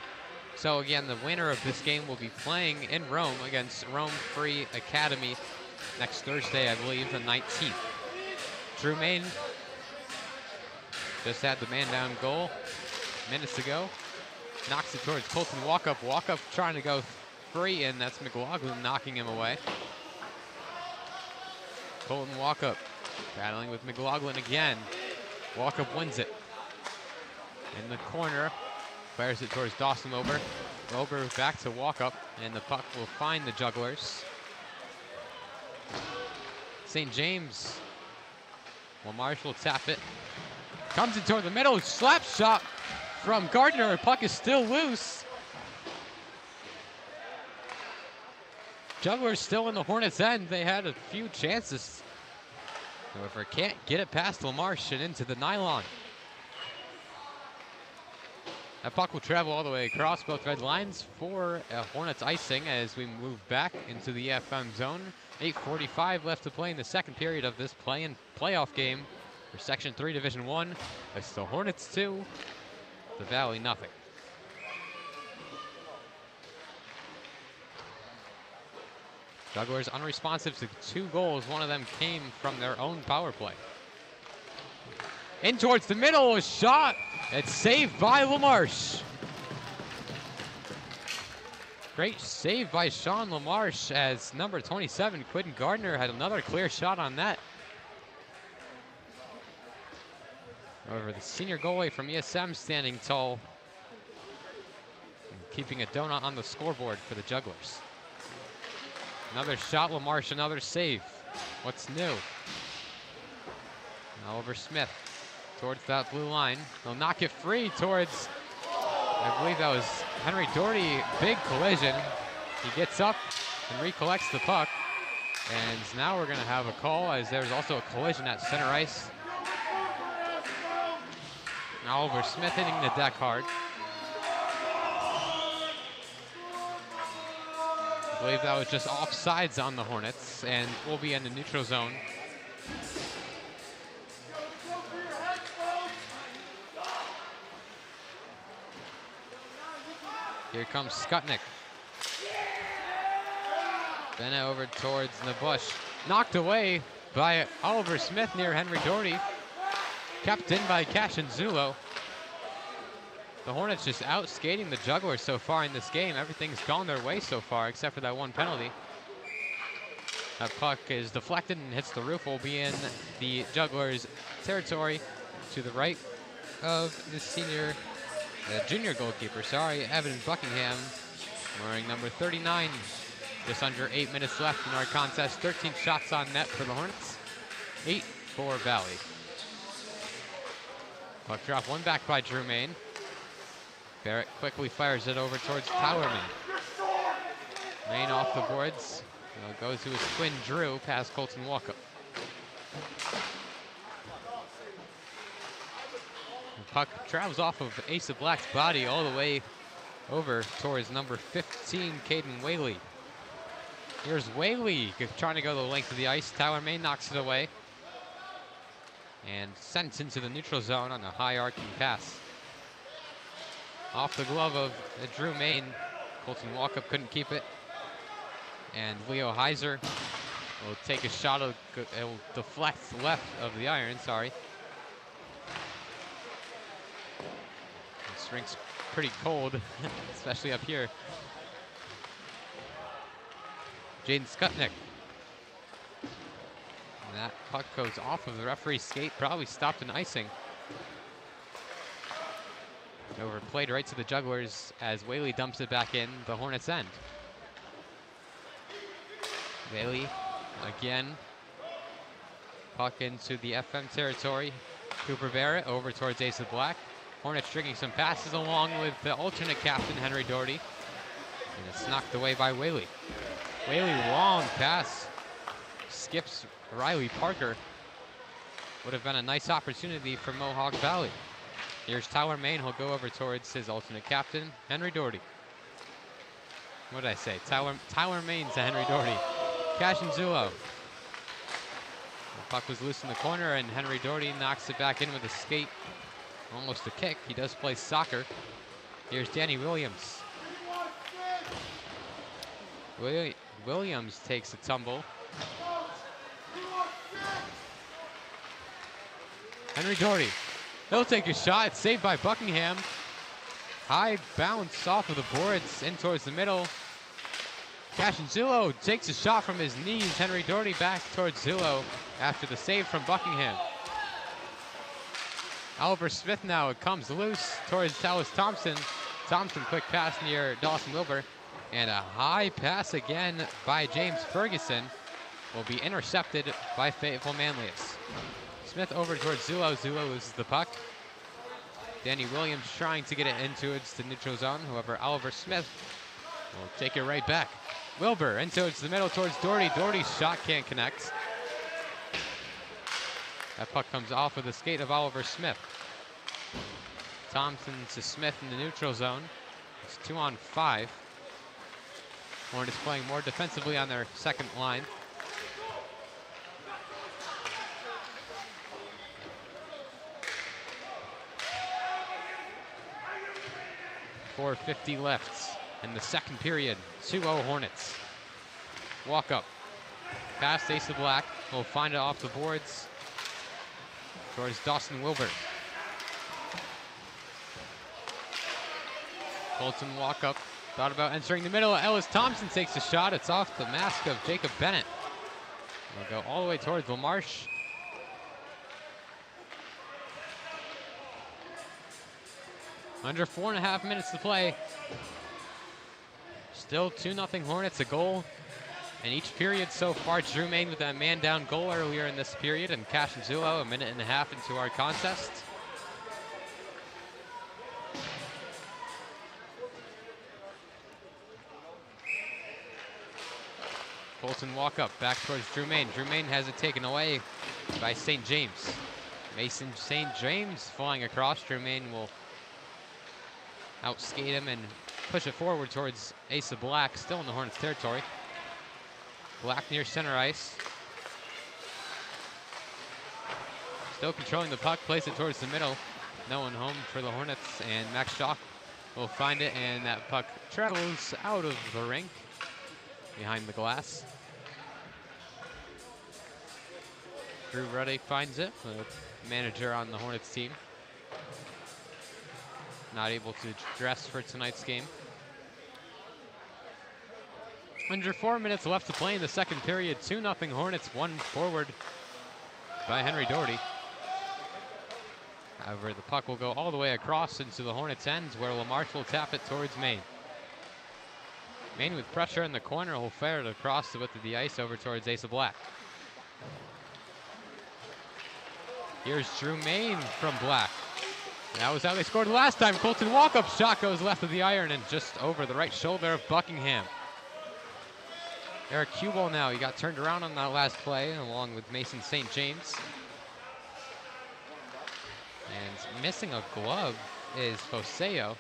So again, the winner of this game will be playing in Rome against Rome Free Academy next Thursday, I believe, the 19th. Drew Main just had the man down goal minutes ago. Knocks it towards Colton Walkup. Walkup trying to go free, and that's McLaughlin knocking him away. Colton Walkup battling with McLaughlin again. Walkup wins it. In the corner, fires it towards Dawson Lober. Lober back to Walkup, and the puck will find the Jugglers. St. James. Lamarche will tap it. Comes in toward the middle, slap shot from Gardner. Puck is still loose. Jugglers still in the Hornets' end. They had a few chances. However, can't get it past Lamarche and into the nylon. That puck will travel all the way across both red lines for Hornets icing as we move back into the FM zone. 8:45 left to play in the second period of this play-in playoff game for Section 3 Division 1. It's the Hornets 2, the Valley nothing. Jugglers unresponsive to 2 goals. One of them came from their own power play. In towards the middle, a shot. It's saved by Lamarche. Great save by Sean Lamarche as number 27, Quentin Gardner, had another clear shot on that. However, the senior goalie from ESM standing tall and keeping a donut on the scoreboard for the Jugglers. Another shot, Lamarche, another save. What's new? Oliver Smith towards that blue line. He'll knock it free towards, I believe that was Henry Doherty. Big collision. He gets up and recollects the puck. And now we're going to have a call as there's also a collision at center ice. Oliver Smith hitting the deck hard. I believe that was just offsides on the Hornets, and we'll be in the neutral zone. Here comes Skutnik. Bennett over towards the bush. Knocked away by Oliver Smith near Henry Doherty. Kept in by Cashin Zulo. The Hornets just out skating the Jugglers so far in this game. Everything's gone their way so far except for that one penalty. That puck is deflected and hits the roof. Will be in the Jugglers' territory to the right of the junior goalkeeper, Evan Buckingham, wearing number 39. Just under 8 minutes left in our contest. 13 shots on net for the Hornets. 8 for Valley. Puck drop, one back by Drew Main. Barrett quickly fires it over towards Towerman. Main off the boards. Goes to his twin Drew past Colton Walkup. The puck travels off of Ace of Black's body all the way over towards number 15, Caden Whaley. Here's Whaley trying to go the length of the ice. Towerman knocks it away and sent into the neutral zone on a high arcing pass. Off the glove of Drew Main. Colton Walkup couldn't keep it. And Leo Heiser will take a shot. It will deflect left of the iron, This rink's pretty cold, especially up here. Jaden Skutnik. And that puck goes off of the referee's skate, probably stopped an icing. Overplayed right to the Jugglers as Whaley dumps it back in the Hornets' end. Whaley again. Puck into the FM territory. Cooper Barrett over towards Ace of Black. Hornets stringing some passes along with the alternate captain, Henry Doherty. And it's knocked away by Whaley. Whaley, long pass. Skips Riley Parker. Would have been a nice opportunity for Mohawk Valley. Here's Tyler Main. He'll go over towards his alternate captain, Henry Doherty. What did I say? Tyler Main to Henry Doherty. Cashin Zulo. The puck was loose in the corner, and Henry Doherty knocks it back in with a skate. Almost a kick. He does play soccer. Here's Danny Williams. Williams takes a tumble. Henry Doherty, he'll take a shot. It's saved by Buckingham. High bounce off of the boards in towards the middle. Cashinzillo takes a shot from his knees. Henry Doherty back towards Zillo after the save from Buckingham. Oliver Smith now, it comes loose towards Tallis Thompson. Thompson, quick pass near Dawson Wilbur. And a high pass again by James Ferguson will be intercepted by Fayetteville-Manlius. Smith over towards Zillo. Zillo loses the puck. Danny Williams trying to get it into the neutral zone. However, Oliver Smith will take it right back. Wilbur into the middle towards Doherty. Doherty's shot can't connect. That puck comes off of the skate of Oliver Smith. Thompson to Smith in the neutral zone. It's 2-on-5. Hornets playing more defensively on their second line. .450 left in the second period. 2-0 Hornets. Walk up. Pass Asa Black. Will find it off the boards towards Dawson Wilbur. Colton walk up. Thought about entering the middle. Ellis Thompson takes a shot. It's off the mask of Jacob Bennett. We'll go all the way towards LaMarche. Under 4.5 minutes to play. Still 2-0 Hornets, a goal in each period so far. Drew Main with that man-down goal earlier in this period, and Cashinzillo 1.5 minutes into our contest. Colton walk up, back towards Drew Main. Drew Main has it taken away by St. James. Mason St. James flying across. Drew Main will outskate him and push it forward towards Asa Black, still in the Hornets territory. Black near center ice. Still controlling the puck, plays it towards the middle. No one home for the Hornets, and Max Schock will find it, and that puck travels out of the rink behind the glass. Drew Ruddy finds it, the manager on the Hornets team. Not able to dress for tonight's game. Under 4 minutes left to play in the second period. 2-0 Hornets, one forward by Henry Doherty. However, the puck will go all the way across into the Hornets' ends, where LaMarche will tap it towards Main. Main with pressure in the corner will fire it across the width of the ice over towards Asa Black. Here's Drew Main from Black. That was how they scored last time. Colton walk-up shot goes left of the iron and just over the right shoulder of Buckingham. Eric Hubel now, he got turned around on that last play along with Mason St. James. And missing a glove is Foseo.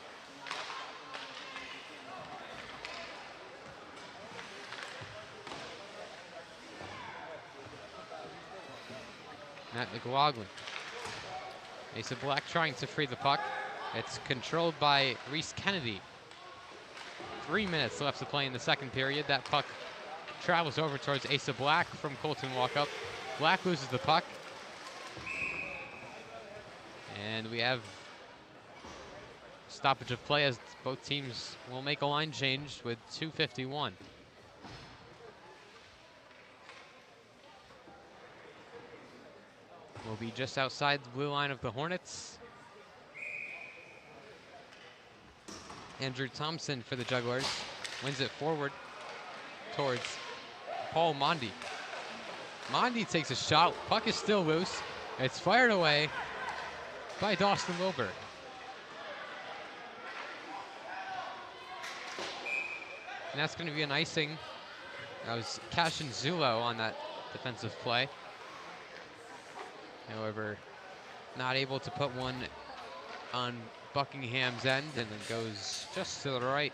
Matt McLaughlin. Asa Black trying to free the puck. It's controlled by Reese Kennedy. 3 minutes left to play in the second period. That puck travels over towards Asa Black from Colton walk-up. Black loses the puck. And we have stoppage of play as both teams will make a line change with 2:51. Will be just outside the blue line of the Hornets. Andrew Thompson for the Jugglers wins it forward towards Paul Mondi. Mondi takes a shot. Puck is still loose. It's fired away by Dawson Wilbur. And that's going to be an icing. That was Cashinzillo on that defensive play. However, not able to put one on Buckingham's end, and it goes just to the right.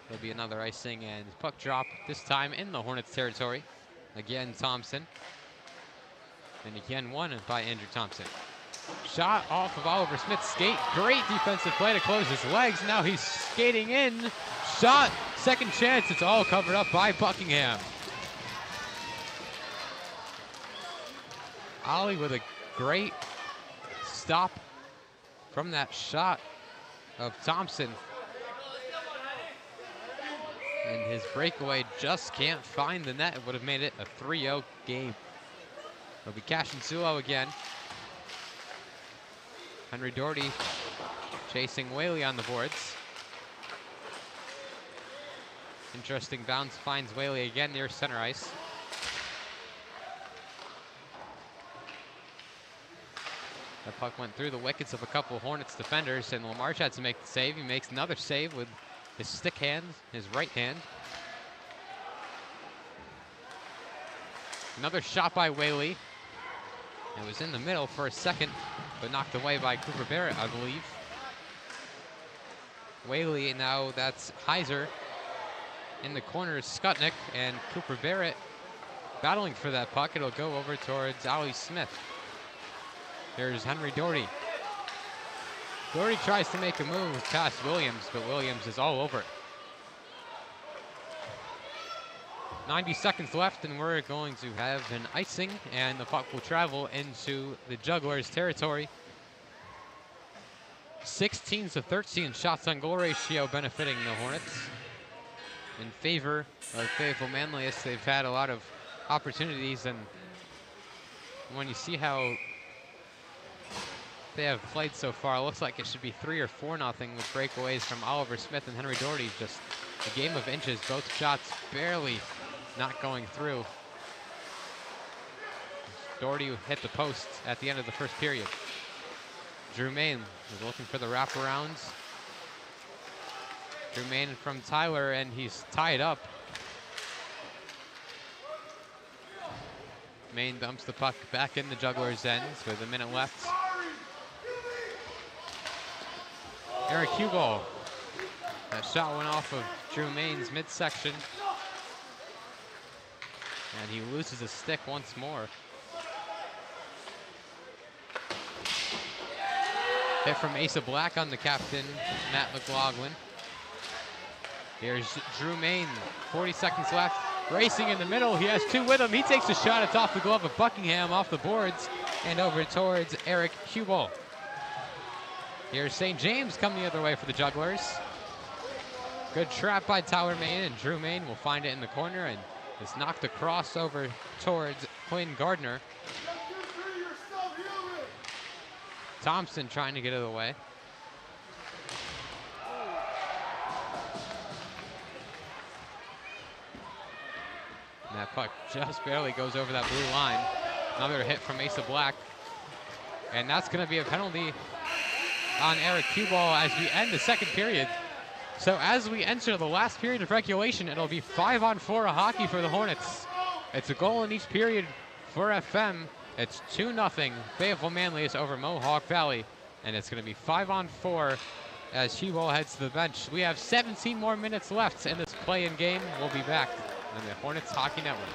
There'll be another icing and puck drop, this time in the Hornets territory. Again, Thompson. And again, won by Andrew Thompson. Shot off of Oliver Smith's skate. Great defensive play to close his legs. Now he's skating in. Shot. Second chance. It's all covered up by Buckingham. Ollie with a great stop from that shot of Thompson. And his breakaway just can't find the net. It would have made it a 3-0 game. It'll be Cash and Sulo again. Henry Doherty chasing Whaley on the boards. Interesting bounce, finds Whaley again near center ice. The puck went through the wickets of a couple Hornets defenders, and Lamarche had to make the save. He makes another save with his stick hand, his right hand. Another shot by Whaley. It was in the middle for a second, but knocked away by Cooper Barrett, I believe. Whaley, now that's Heiser. In the corner is Skutnik, and Cooper Barrett battling for that puck. It'll go over towards Ollie Smith. Here's Henry Doherty. Doherty tries to make a move past Williams, but Williams is all over it. 90 seconds left, and we're going to have an icing, and the puck will travel into the Jugglers' territory. 16-13 shots on goal ratio benefiting the Hornets. In favor of Fayetteville-Manlius, they've had a lot of opportunities, and when you see how they have played so far, it looks like it should be 3 or 4-0 with breakaways from Oliver Smith and Henry Doherty. Just a game of inches, both shots barely not going through. Doherty hit the post at the end of the first period. Drew Main is looking for the wraparounds. Drew Main from Tyler, and he's tied up. Main dumps the puck back in the Jugglers' ends with a minute left. Eric Hubel. That shot went off of Drew Main's midsection. And he loses a stick once more. Hit from Asa Black on the captain, Matt McLaughlin. Here's Drew Main, 40 seconds left. Racing in the middle, he has two with him. He takes a shot, it's off the glove of Buckingham, off the boards, and over towards Eric Hubel. Here's St. James coming the other way for the Jugglers. Good trap by Tyler Main, and Drew Main will find it in the corner, and it's knocked across over towards Quinn Gardner. Thompson trying to get it away. And that puck just barely goes over that blue line. Another hit from Asa Black. And that's going to be a penalty on Eric Hubel as we end the second period. So as we enter the last period of regulation, it'll be 5-on-4 hockey for the Hornets. It's a goal in each period for FM. It's 2-0 Fayetteville-Manlius over Mohawk Valley. And it's going to be 5-on-4 as Hubel heads to the bench. We have 17 more minutes left in this play-in game. We'll be back on the Hornets Hockey Network.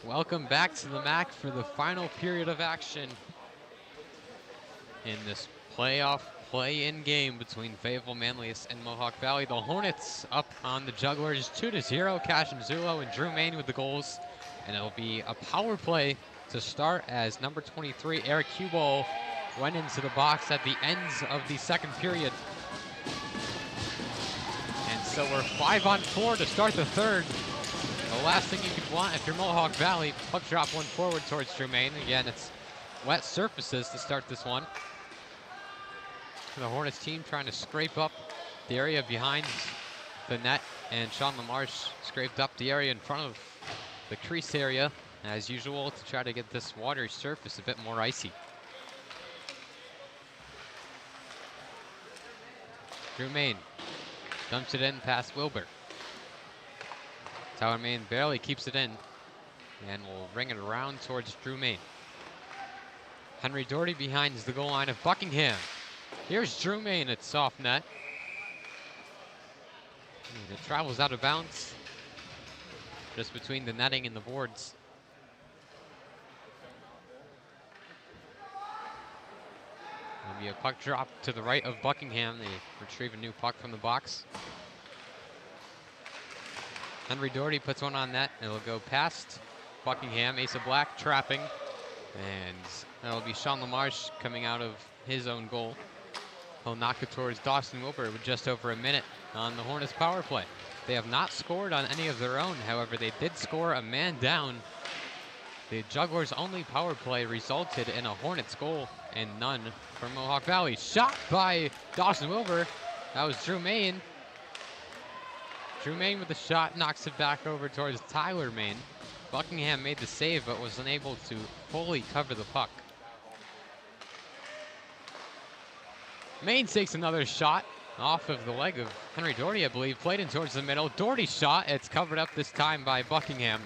Welcome back to the MACC for the final period of action in this playoff play-in game between Fayetteville-Manlius and Mohawk Valley. The Hornets up on the Jugglers 2-0. Cash and Zulo and Drew Main with the goals. And it'll be a power play to start as number 23, Eric Hubel, went into the box at the ends of the second period. And so we're 5-on-4 to start the third. The last thing you could want if you're Mohawk Valley, puck drop one forward towards Drew Main. Again, it's wet surfaces to start this one. The Hornets team trying to scrape up the area behind the net, and Sean LaMarche scraped up the area in front of the crease area, as usual, to try to get this water surface a bit more icy. Drew Main dumps it in past Wilbur. Tyler Main barely keeps it in, and will ring it around towards Drew Main. Henry Doherty behind the goal line of Buckingham. Here's Drew Main at soft net. And it travels out of bounds, just between the netting and the boards. There'll be a puck drop to the right of Buckingham. They retrieve a new puck from the box. Henry Doherty puts one on net. It'll go past Buckingham. Asa Black trapping. And that'll be Sean LaMarche coming out of his own goal. He'll knock it towards Dawson Wilbur with just over a minute on the Hornets power play. They have not scored on any of their own. However, they did score a man down. The Jugglers' only power play resulted in a Hornets goal and none for Mohawk Valley. Shot by Dawson Wilbur. That was Drew Main. Drew Main with the shot knocks it back over towards Tyler Main. Buckingham made the save but was unable to fully cover the puck. Main takes another shot off of the leg of Henry Doherty, I believe. Played in towards the middle. Doherty shot. It's covered up this time by Buckingham.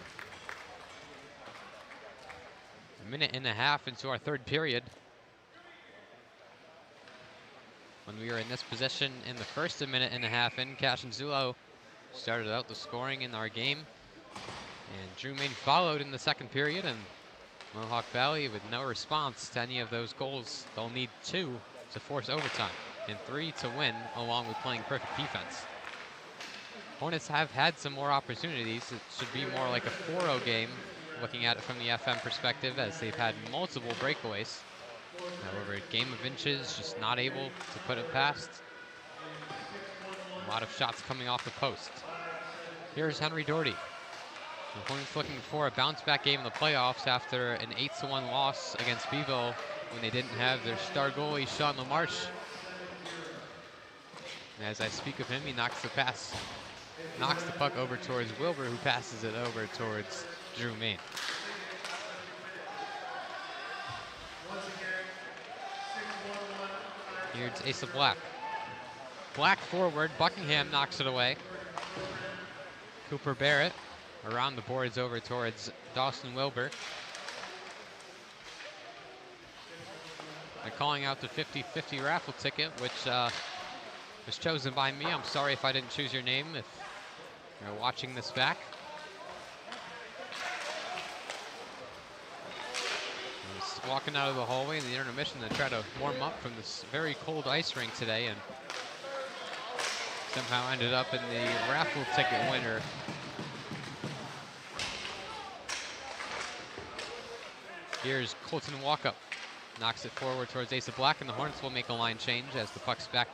A minute and a half into our third period. When we were in this position in the first minute and a half in, Cash and Zulo started out the scoring in our game. And Drew Main followed in the second period, and Mohawk Valley with no response to any of those goals. They'll need 2 to force overtime and 3 to win, along with playing perfect defense. Hornets have had some more opportunities. It should be more like a 4-0 game, looking at it from the FM perspective, as they've had multiple breakaways. However, a game of inches, just not able to put it past. A lot of shots coming off the post. Here's Henry Doherty. The Hornets looking for a bounce-back game in the playoffs after an 8-1 loss against Beeville when they didn't have their star goalie, Sean LaMarche. And as I speak of him, he knocks the puck over towards Wilbur, who passes it over towards Drew Main. Here's Asa Black. Black forward, Buckingham knocks it away. Cooper Barrett around the boards over towards Dawson Wilbur. They're calling out the 50-50 raffle ticket, which was chosen by me. I'm sorry if I didn't choose your name if you're watching this back. I was walking out of the hallway in the intermission to try to warm up from this very cold ice rink today, and somehow ended up in the raffle ticket winner. Here's Colton Walkup. Knocks it forward towards Asa Black, and the Hornets will make a line change as the puck's back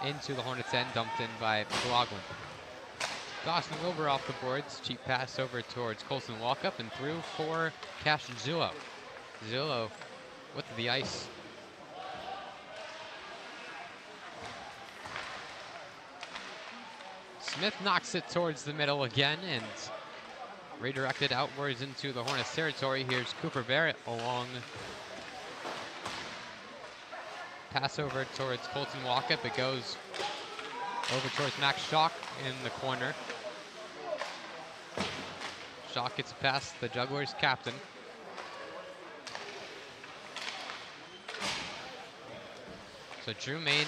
into the Hornets' end, dumped in by McLaughlin. Dawson Wilbur off the boards. Cheap pass over towards Colton Walkup and through for Cash and Zulo. Zulo with the ice. Smith knocks it towards the middle again and redirected outwards into the Hornets territory. Here's Cooper Barrett along. Pass over towards Colton Walkup. It goes over towards Max Schock in the corner. Schock gets past the Jugglers captain. So Drew Main,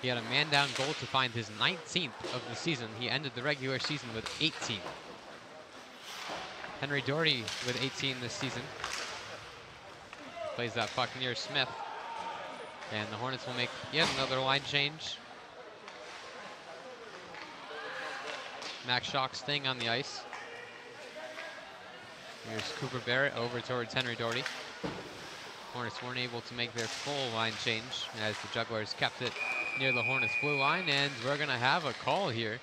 he had a man-down goal to find his 19th of the season. He ended the regular season with 18. Henry Doherty with 18 this season. Plays that puck near Smith. And the Hornets will make yet another line change. Max Schock staying on the ice. Here's Cooper Barrett over towards Henry Doherty. Hornets weren't able to make their full line change as the Jugglers kept it near the Hornets blue line, and we're gonna have a call here.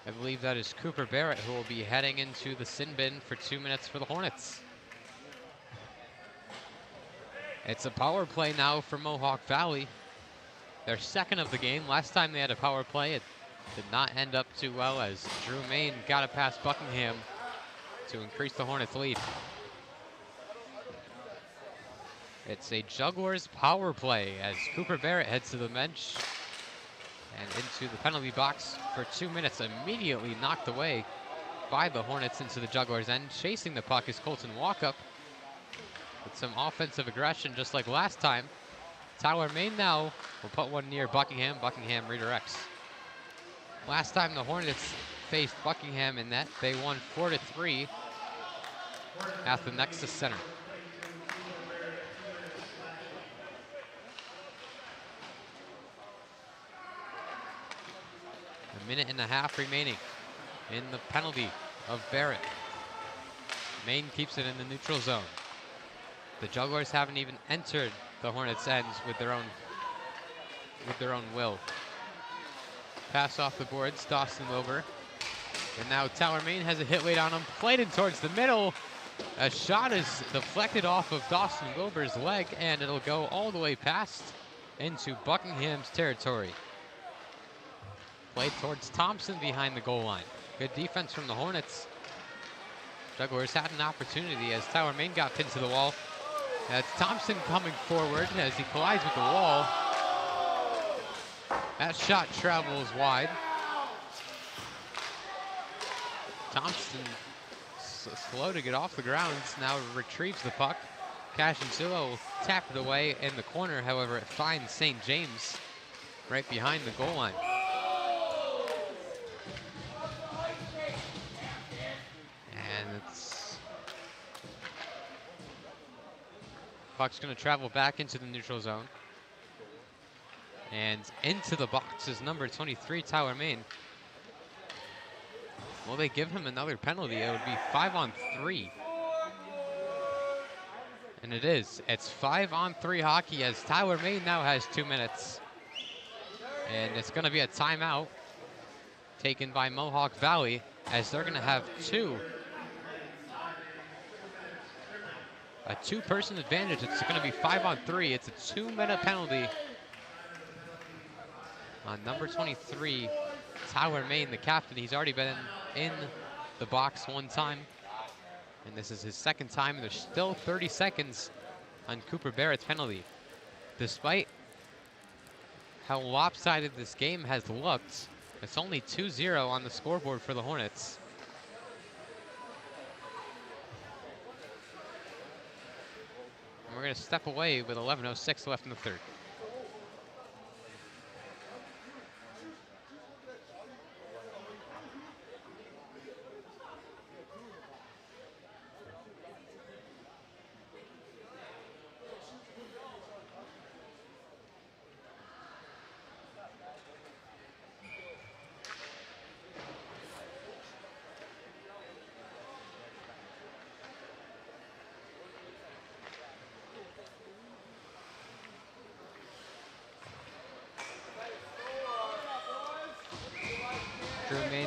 I believe that is Cooper Barrett who will be heading into the sin bin for 2 minutes for the Hornets. It's a power play now for Mohawk Valley. Their second of the game. Last time they had a power play, it did not end up too well as Drew Main got it past Buckingham to increase the Hornets' lead. It's a Jugglers power play as Cooper Barrett heads to the bench and into the penalty box for 2 minutes, immediately knocked away by the Hornets into the Jugglers' end. Chasing the puck is Colton Walkup with some offensive aggression just like last time. Tyler Main now will put one near Buckingham. Buckingham redirects. Last time the Hornets faced Buckingham in net, they won 4-3 at the Nexus Center. A minute and a half remaining in the penalty of Barrett. Main keeps it in the neutral zone. The Jugglers haven't even entered the Hornets' ends with their own will. Pass off the boards, Dawson Wilbur. And now Tyler Main has a hit weight on him, played in towards the middle. A shot is deflected off of Dawson Wilbur's leg, and it'll go all the way past into Buckingham's territory. Played towards Thompson behind the goal line. Good defense from the Hornets. Jugglers had an opportunity as Tyler Main got pinned to the wall. That's Thompson coming forward as he collides with the wall. That shot travels wide. Thompson slow to get off the ground, now retrieves the puck. Cash and Silo will tap it away in the corner, however it finds St. James right behind the goal line. And it's puck's gonna travel back into the neutral zone. And into the box is number 23, Tyler Main. Will they give him another penalty? It would be 5-on-3. And it is. It's 5-on-3 hockey as Tyler Main now has 2 minutes. And it's going to be a timeout taken by Mohawk Valley as they're going to have a two-person advantage. It's going to be 5-on-3. It's a 2-minute penalty on number 23, Tyler Main, the captain. He's already been in the box one time, and this is his second time. There's still 30 seconds on Cooper Barrett's penalty. Despite how lopsided this game has looked, it's only 2-0 on the scoreboard for the Hornets. And we're going to step away with 11:06 left in the third.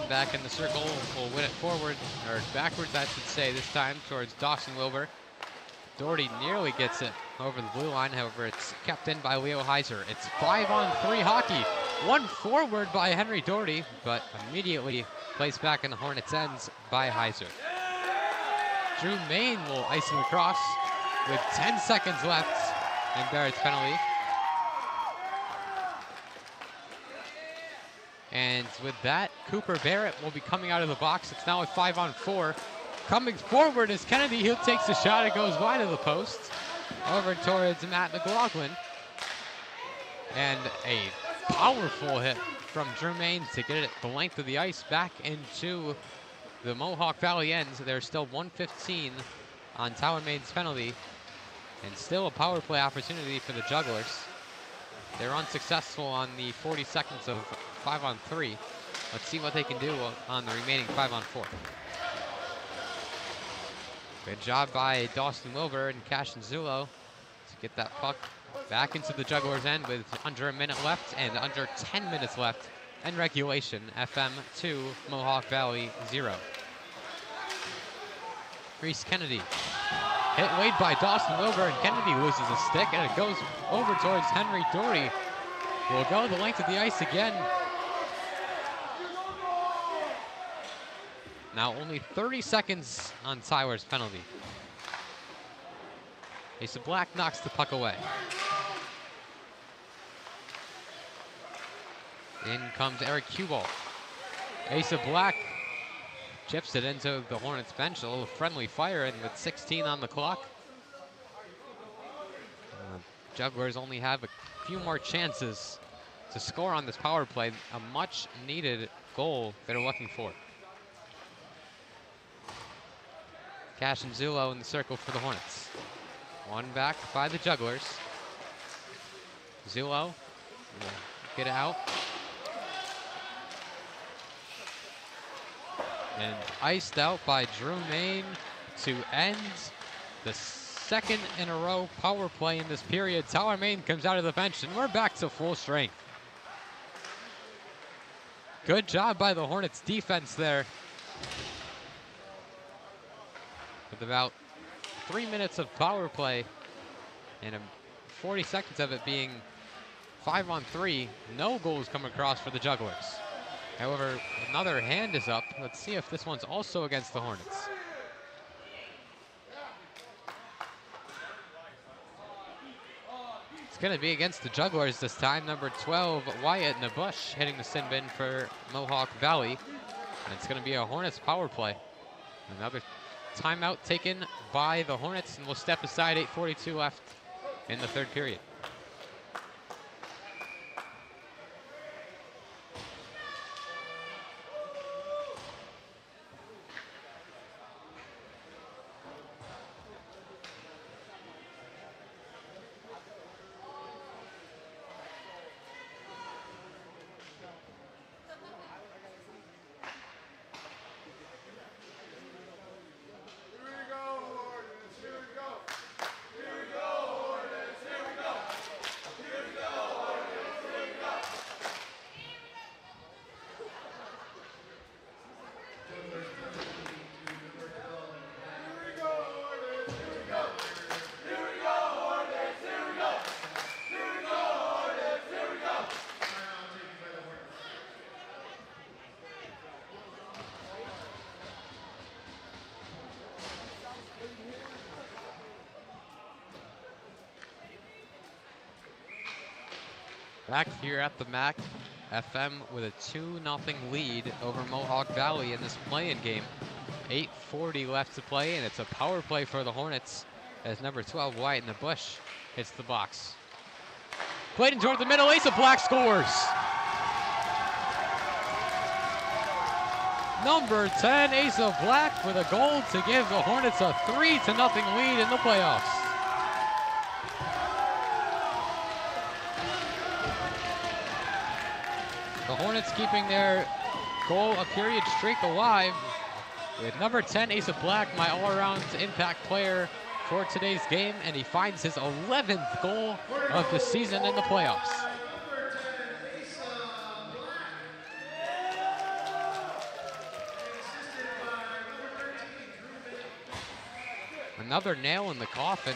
Back in the circle, will win it forward, or backwards I should say, this time towards Dawson Wilbur. Doherty nearly gets it over the blue line, however it's kept in by Leo Heiser. It's 5-on-3 hockey. One forward by Henry Doherty, but immediately placed back in the Hornets' ends by Heiser. Drew Main will ice him across with 10 seconds left in Barrett's penalty. And with that, Cooper Barrett will be coming out of the box. It's now a 5-on-4. Coming forward is Kennedy. He takes a shot. It goes wide of the post. Over towards Matt McLaughlin. And a powerful hit from Jermaine to get it the length of the ice back into the Mohawk Valley ends. There's still 1:15 on Tower Main's penalty, and still a power play opportunity for the Jugglers. They're unsuccessful on the 40 seconds of 5-on-3. Let's see what they can do on the remaining 5-on-4. Good job by Dawson Wilbur and Cashin Zulo to get that puck back into the Jugglers' end with under a minute left and under 10 minutes left in regulation. FM 2, Mohawk Valley 0. Reese Kennedy. Hit late by Dawson Wilbur, and Kennedy loses a stick, and it goes over towards Henry Doherty. Will go the length of the ice again. Now only 30 seconds on Tyler's penalty. Asa Black knocks the puck away. In comes Eric Kubal. Asa Black chips it into the Hornets bench, a little friendly fire, and with 16 on the clock, Jugglers only have a few more chances to score on this power play, a much needed goal they're looking for. Cash and Zulo in the circle for the Hornets. One back by the Jugglers. Zulo will get it out. And iced out by Drew Main to end the second in a row power play in this period. Tower Main comes out of the bench, and we're back to full strength. Good job by the Hornets defense there. With about 3 minutes of power play and 40 seconds of it being 5-on-3, no goals come across for the Jugglers. However, another hand is up. Let's see if this one's also against the Hornets. It's going to be against the Jugglers this time. Number 12, Wyatt Nabush, hitting the sin bin for Mohawk Valley. And it's going to be a Hornets power play. Another timeout taken by the Hornets, and we'll step aside. 8:42 left in the third period. Back here at the MACC, FM with a 2-0 lead over Mohawk Valley in this play-in game. 8:40 left to play, and it's a power play for the Hornets as number 12, Wyatt in the bush, hits the box. Played in toward the middle, Asa Black scores. Number 10, Asa Black with a goal to give the Hornets a 3-0 lead in the playoffs. The Hornets keeping their goal-a-period streak alive with number 10, Asa Black, my all-around impact player for today's game, and he finds his 11th goal of the season in the playoffs. Another nail in the coffin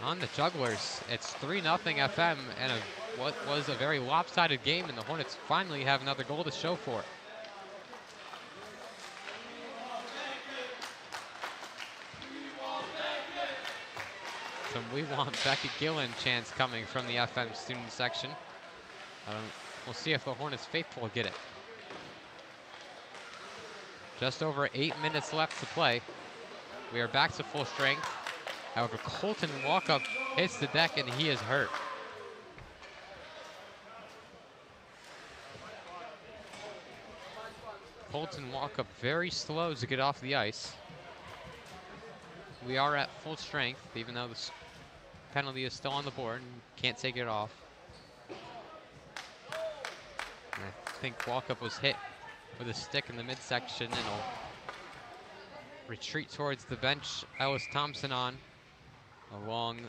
on the Jugglers. It's 3-0 FM and what was a very lopsided game, and the Hornets finally have another goal to show for it. Some "We Want Becky Gillen" chants coming from the FM student section. We'll see if the Hornets faithful get it. Just over 8 minutes left to play. We are back to full strength. However, Colton Walkup hits the deck and he is hurt. Colton walk up very slow to get off the ice. We are at full strength, even though the penalty is still on the board and can't take it off. And I think Walkup was hit with a stick in the midsection and will retreat towards the bench. Ellis Thompson on, along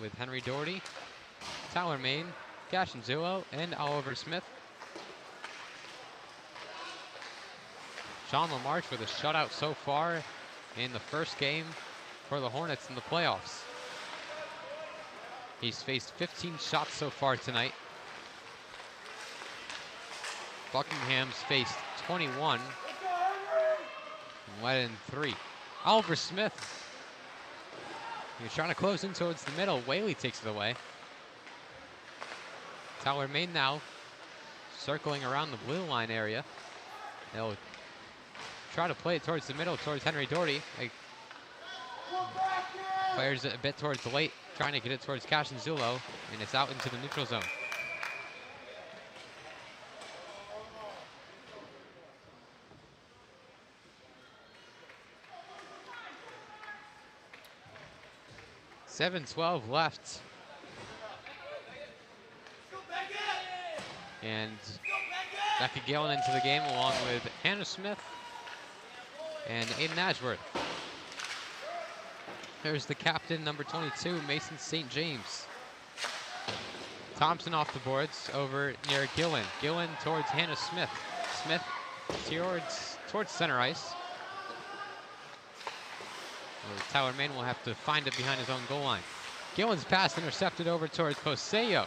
with Henry Doherty, Tyler Main, Cashin Zulo, and Oliver Smith. Sean LaMarche with a shutout so far in the first game for the Hornets in the playoffs. He's faced 15 shots so far tonight. Buckingham's faced 21 and let in 3. Oliver Smith, he's trying to close in towards the middle. Whaley takes it away. Tyler Main now circling around the blue line area. They'll try to play it towards the middle, towards Henry Doherty. Fires it a bit towards the late, trying to get it towards Cashin Zulo, and it's out into the neutral zone. .7:12 left. And Becca Galen into the game along with Hannah Smith and Aiden Ashworth. There's the captain, number 22, Mason St. James. Thompson off the boards over near Gillen. Gillen towards Hannah Smith. Smith towards center ice. Tyler Main will have to find it behind his own goal line. Gillen's pass intercepted over towards Poseo.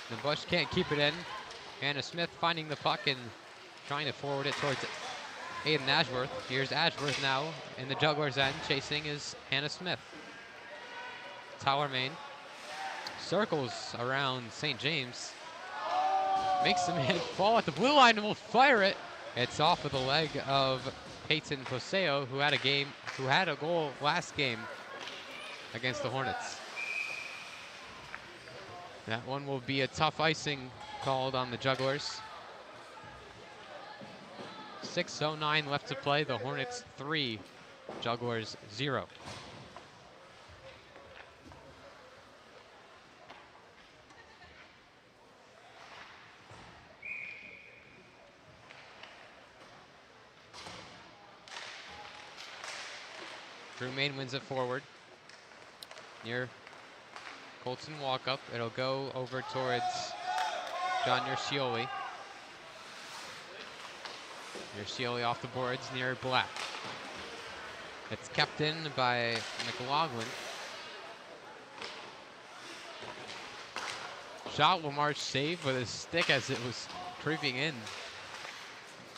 The Bush can't keep it in. Hannah Smith finding the puck and trying to forward it towards Aiden Ashworth. Here's Ashworth now in the Jugglers' end. Chasing is Hannah Smith. Tyler Main circles around St. James. Makes the man fall at the blue line and will fire it. It's off of the leg of Peyton Poseo, who had a goal last game against the Hornets. That one will be a tough icing called on the Jugglers. 6:09 left to play. The Hornets 3, Jugglers 0. Drew Main wins it forward. Near Colton walk up. It'll go over towards John Yershioli. Yershioli off the boards near Black. It's kept in by McLaughlin. Shot LaMarche saved with his stick as it was creeping in.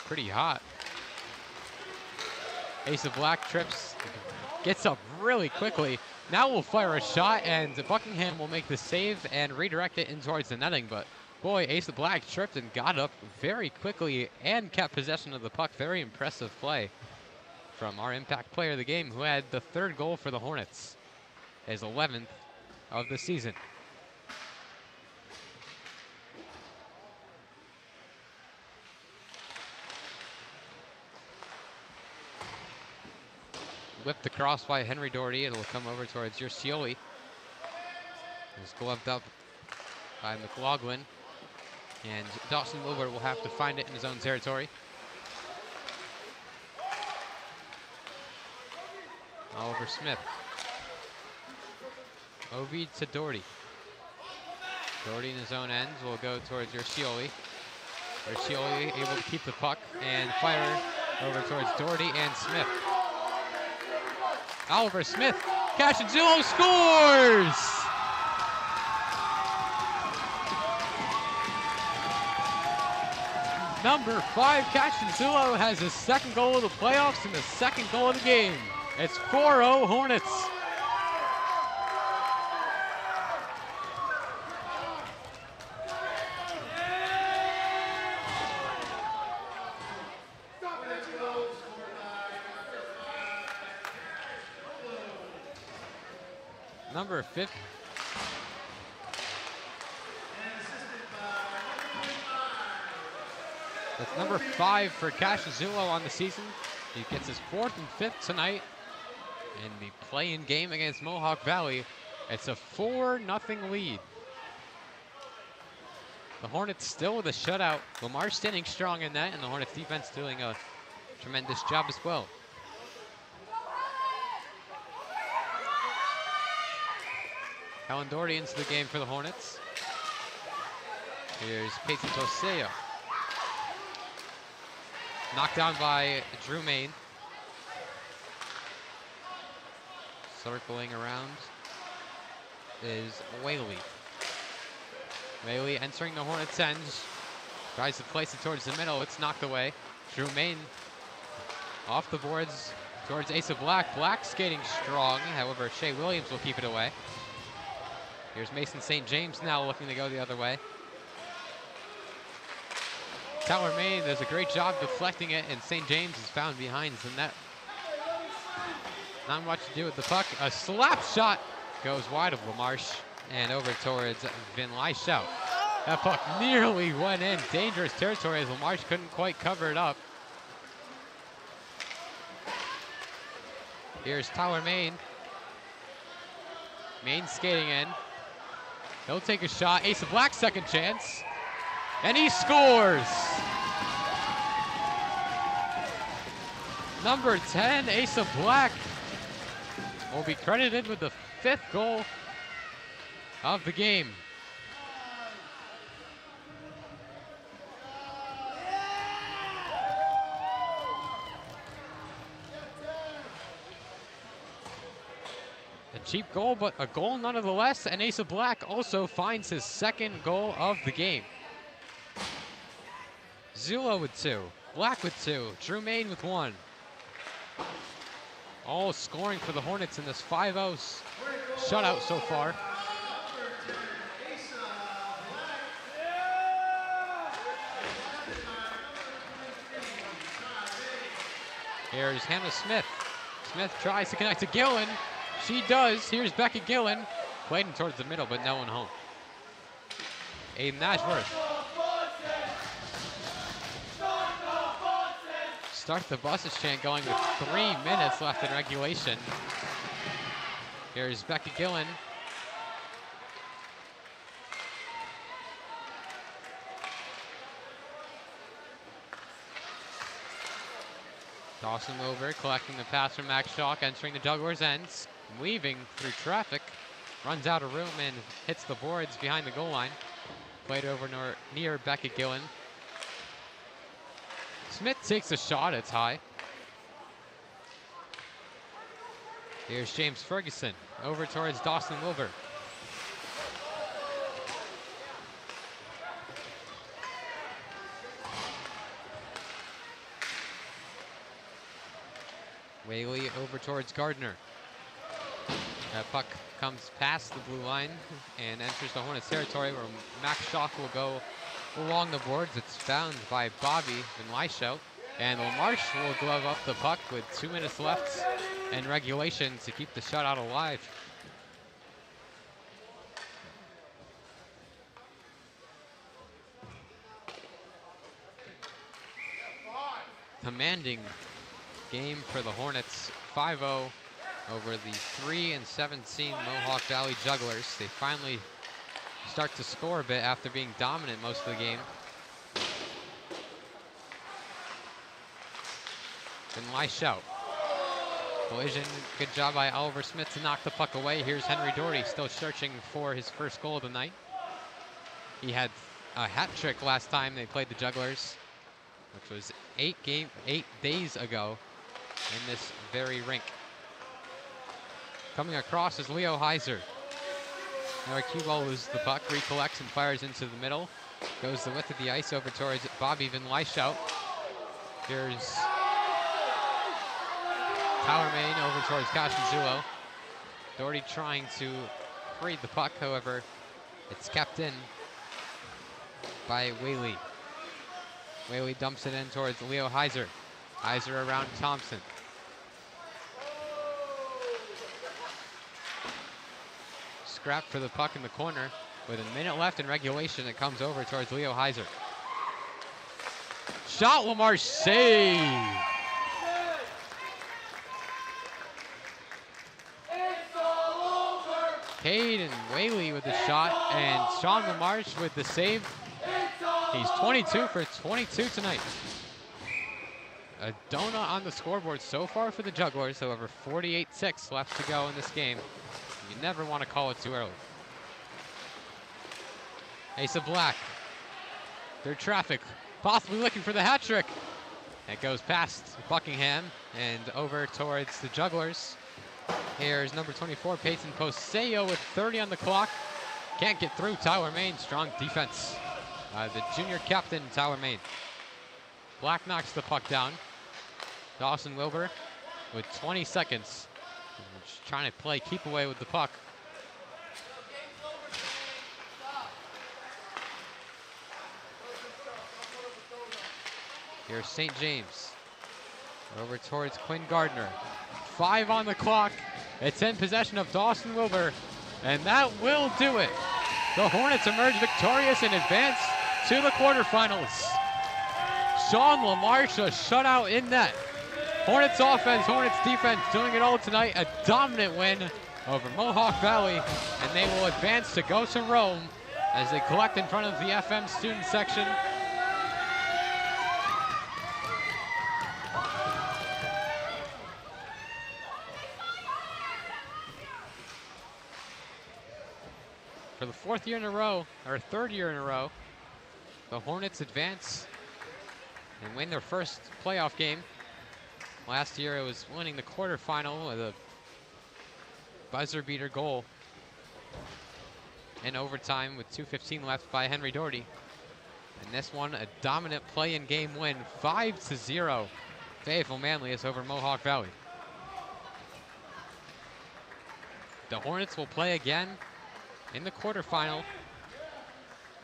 Pretty hot. Ace of Black trips, gets up really quickly. Now we'll fire a shot, and Buckingham will make the save and redirect it in towards the netting. But boy, Ace of Black tripped and got up very quickly and kept possession of the puck. Very impressive play from our impact player of the game, who had the 3rd goal for the Hornets, his 11th of the season. Whipped across by Henry Doherty. It'll come over towards Yershioli. It's gloved up by McLaughlin. And Dawson Wilbur will have to find it in his own territory. Oliver Smith. Ovi to Doherty. Doherty in his own ends will go towards Yershioli. Yershioli able to keep the puck and fire over towards Doherty and Smith. Oliver Smith, Cashinzulo scores! Number 5, Cashinzulo has his 2nd goal of the playoffs and the 2nd goal of the game. It's 4-0 Hornets. Number 5, That's number 5 for Cicero on the season. He gets his 4th and 5th tonight in the play-in game against Mohawk Valley. It's a 4-0 lead. The Hornets still with a shutout. Lamar standing strong in that, and the Hornets defense doing a tremendous job as well. Helen Doherty into the game for the Hornets. Here's Peyton Toseo. Knocked down by Drew Main. Circling around is Whaley. Whaley entering the Hornets' end. Tries to place it towards the middle. It's knocked away. Drew Main off the boards towards Asa Black. Black skating strong. However, Shea Williams will keep it away. Here's Mason St. James now looking to go the other way. Tyler Main does a great job deflecting it, and St. James is found behind the net. Not much to do with the puck. A slap shot goes wide of LaMarche and over towards Vin Leishout. That puck nearly went in. Dangerous territory as LaMarche couldn't quite cover it up. Here's Tyler Main. Main skating in. He'll take a shot. Asa Black second chance. And he scores! Number 10, Asa Black, will be credited with the 5th goal of the game. A cheap goal, but a goal nonetheless, and Asa Black also finds his 2nd goal of the game. Zula with 2, Black with 2, Drew Main with 1. All scoring for the Hornets in this 5-0 shutout so far. Here's Hannah Smith. Smith tries to connect to Gillen. She does. Here's Becky Gillen. Played towards the middle, but no one home. Aiden Ashworth. Start the buses chant going with 3 minutes left in regulation. Here's Becky Gillen. Tossing over, collecting the pass from Max Schock, entering the Jugglers' ends, weaving through traffic, runs out of room and hits the boards behind the goal line. Played over near Becky Gillen. Smith takes a shot, it's high. Here's James Ferguson, over towards Dawson Wilbur. Whaley over towards Gardner. That puck comes past the blue line and enters the Hornets territory where Max Schock will go along the boards. It's found by Bobby Vin Leishout. And LaMarche will glove up the puck with 2 minutes left in regulation to keep the shutout alive. Commanding game for the Hornets, 5-0 over the 3-17 Mohawk Valley Jugglers. They finally start to score a bit after being dominant most of the game. Then Leishout. Collision, good job by Oliver Smith to knock the puck away. Here's Henry Doherty still searching for his first goal of the night. He had a hat trick last time they played the Jugglers, which was 8 days ago in this very rink. Coming across is Leo Heiser. Now cue ball loses the puck, recollects and fires into the middle. Goes the width of the ice over towards Bobby Vin Leishout. Here's Tyler Main over towards Kashizuo. Doherty trying to free the puck, however, it's kept in by Whaley. Whaley dumps it in towards Leo Heiser. Heiser around Thompson. Scrap for the puck in the corner. With a minute left in regulation, it comes over towards Leo Heiser. shot, Lamar save. Caden Whaley with the shot, and Sean LaMarche with the save. He's 22 for 22 tonight. A donut on the scoreboard so far for the Jugglers, however, 48-6 left to go in this game. You never want to call it too early. Ace of Black. They're traffic, possibly looking for the hat trick. It goes past Buckingham and over towards the Jugglers. Here's number 24, Peyton Poseo with 30 on the clock. Can't get through Tyler Main. Strong defense. The junior captain, Tyler Main. Black knocks the puck down. Dawson Wilbur with 20 seconds. Just trying to play keep away with the puck. Here's St. James. Over towards Quinn Gardner. 5 on the clock. It's in possession of Dawson Wilbur, and that will do it. The Hornets emerge victorious and advance to the quarterfinals. Sean LaMarche, a shutout in net. Hornets offense, Hornets defense doing it all tonight. A dominant win over Mohawk Valley, and they will advance to go to Rome as they collect in front of the FM student section. For the 4th year in a row, or 3rd year in a row, the Hornets advance and win their first playoff game. Last year it was winning the quarterfinal with a buzzer beater goal in overtime with 2:15 left by Henry Doherty. And this one, a dominant play-in game win, 5-0, Fayetteville-Manlius over Mohawk Valley. The Hornets will play again in the quarterfinal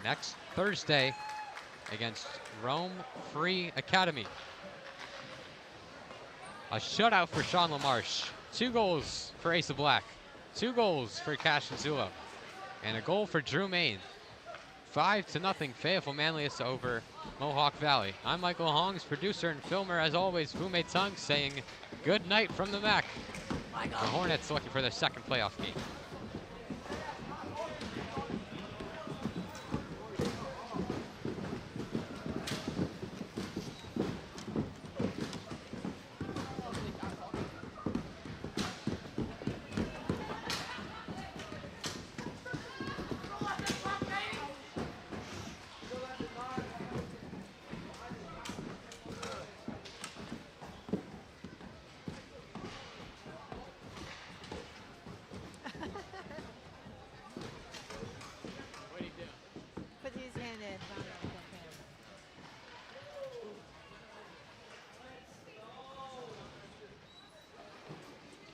next Thursday against Rome Free Academy. A shutout for Sean LaMarche. 2 goals for Asa Black. 2 goals for Cash and Zulo. And a goal for Drew Main. 5-0 Fayetteville-Manlius over Mohawk Valley. I'm Michael Haungs, producer and filmer as always, Fu-Mei Tung, saying good night from the MACC. The Hornets looking for their 2nd playoff game.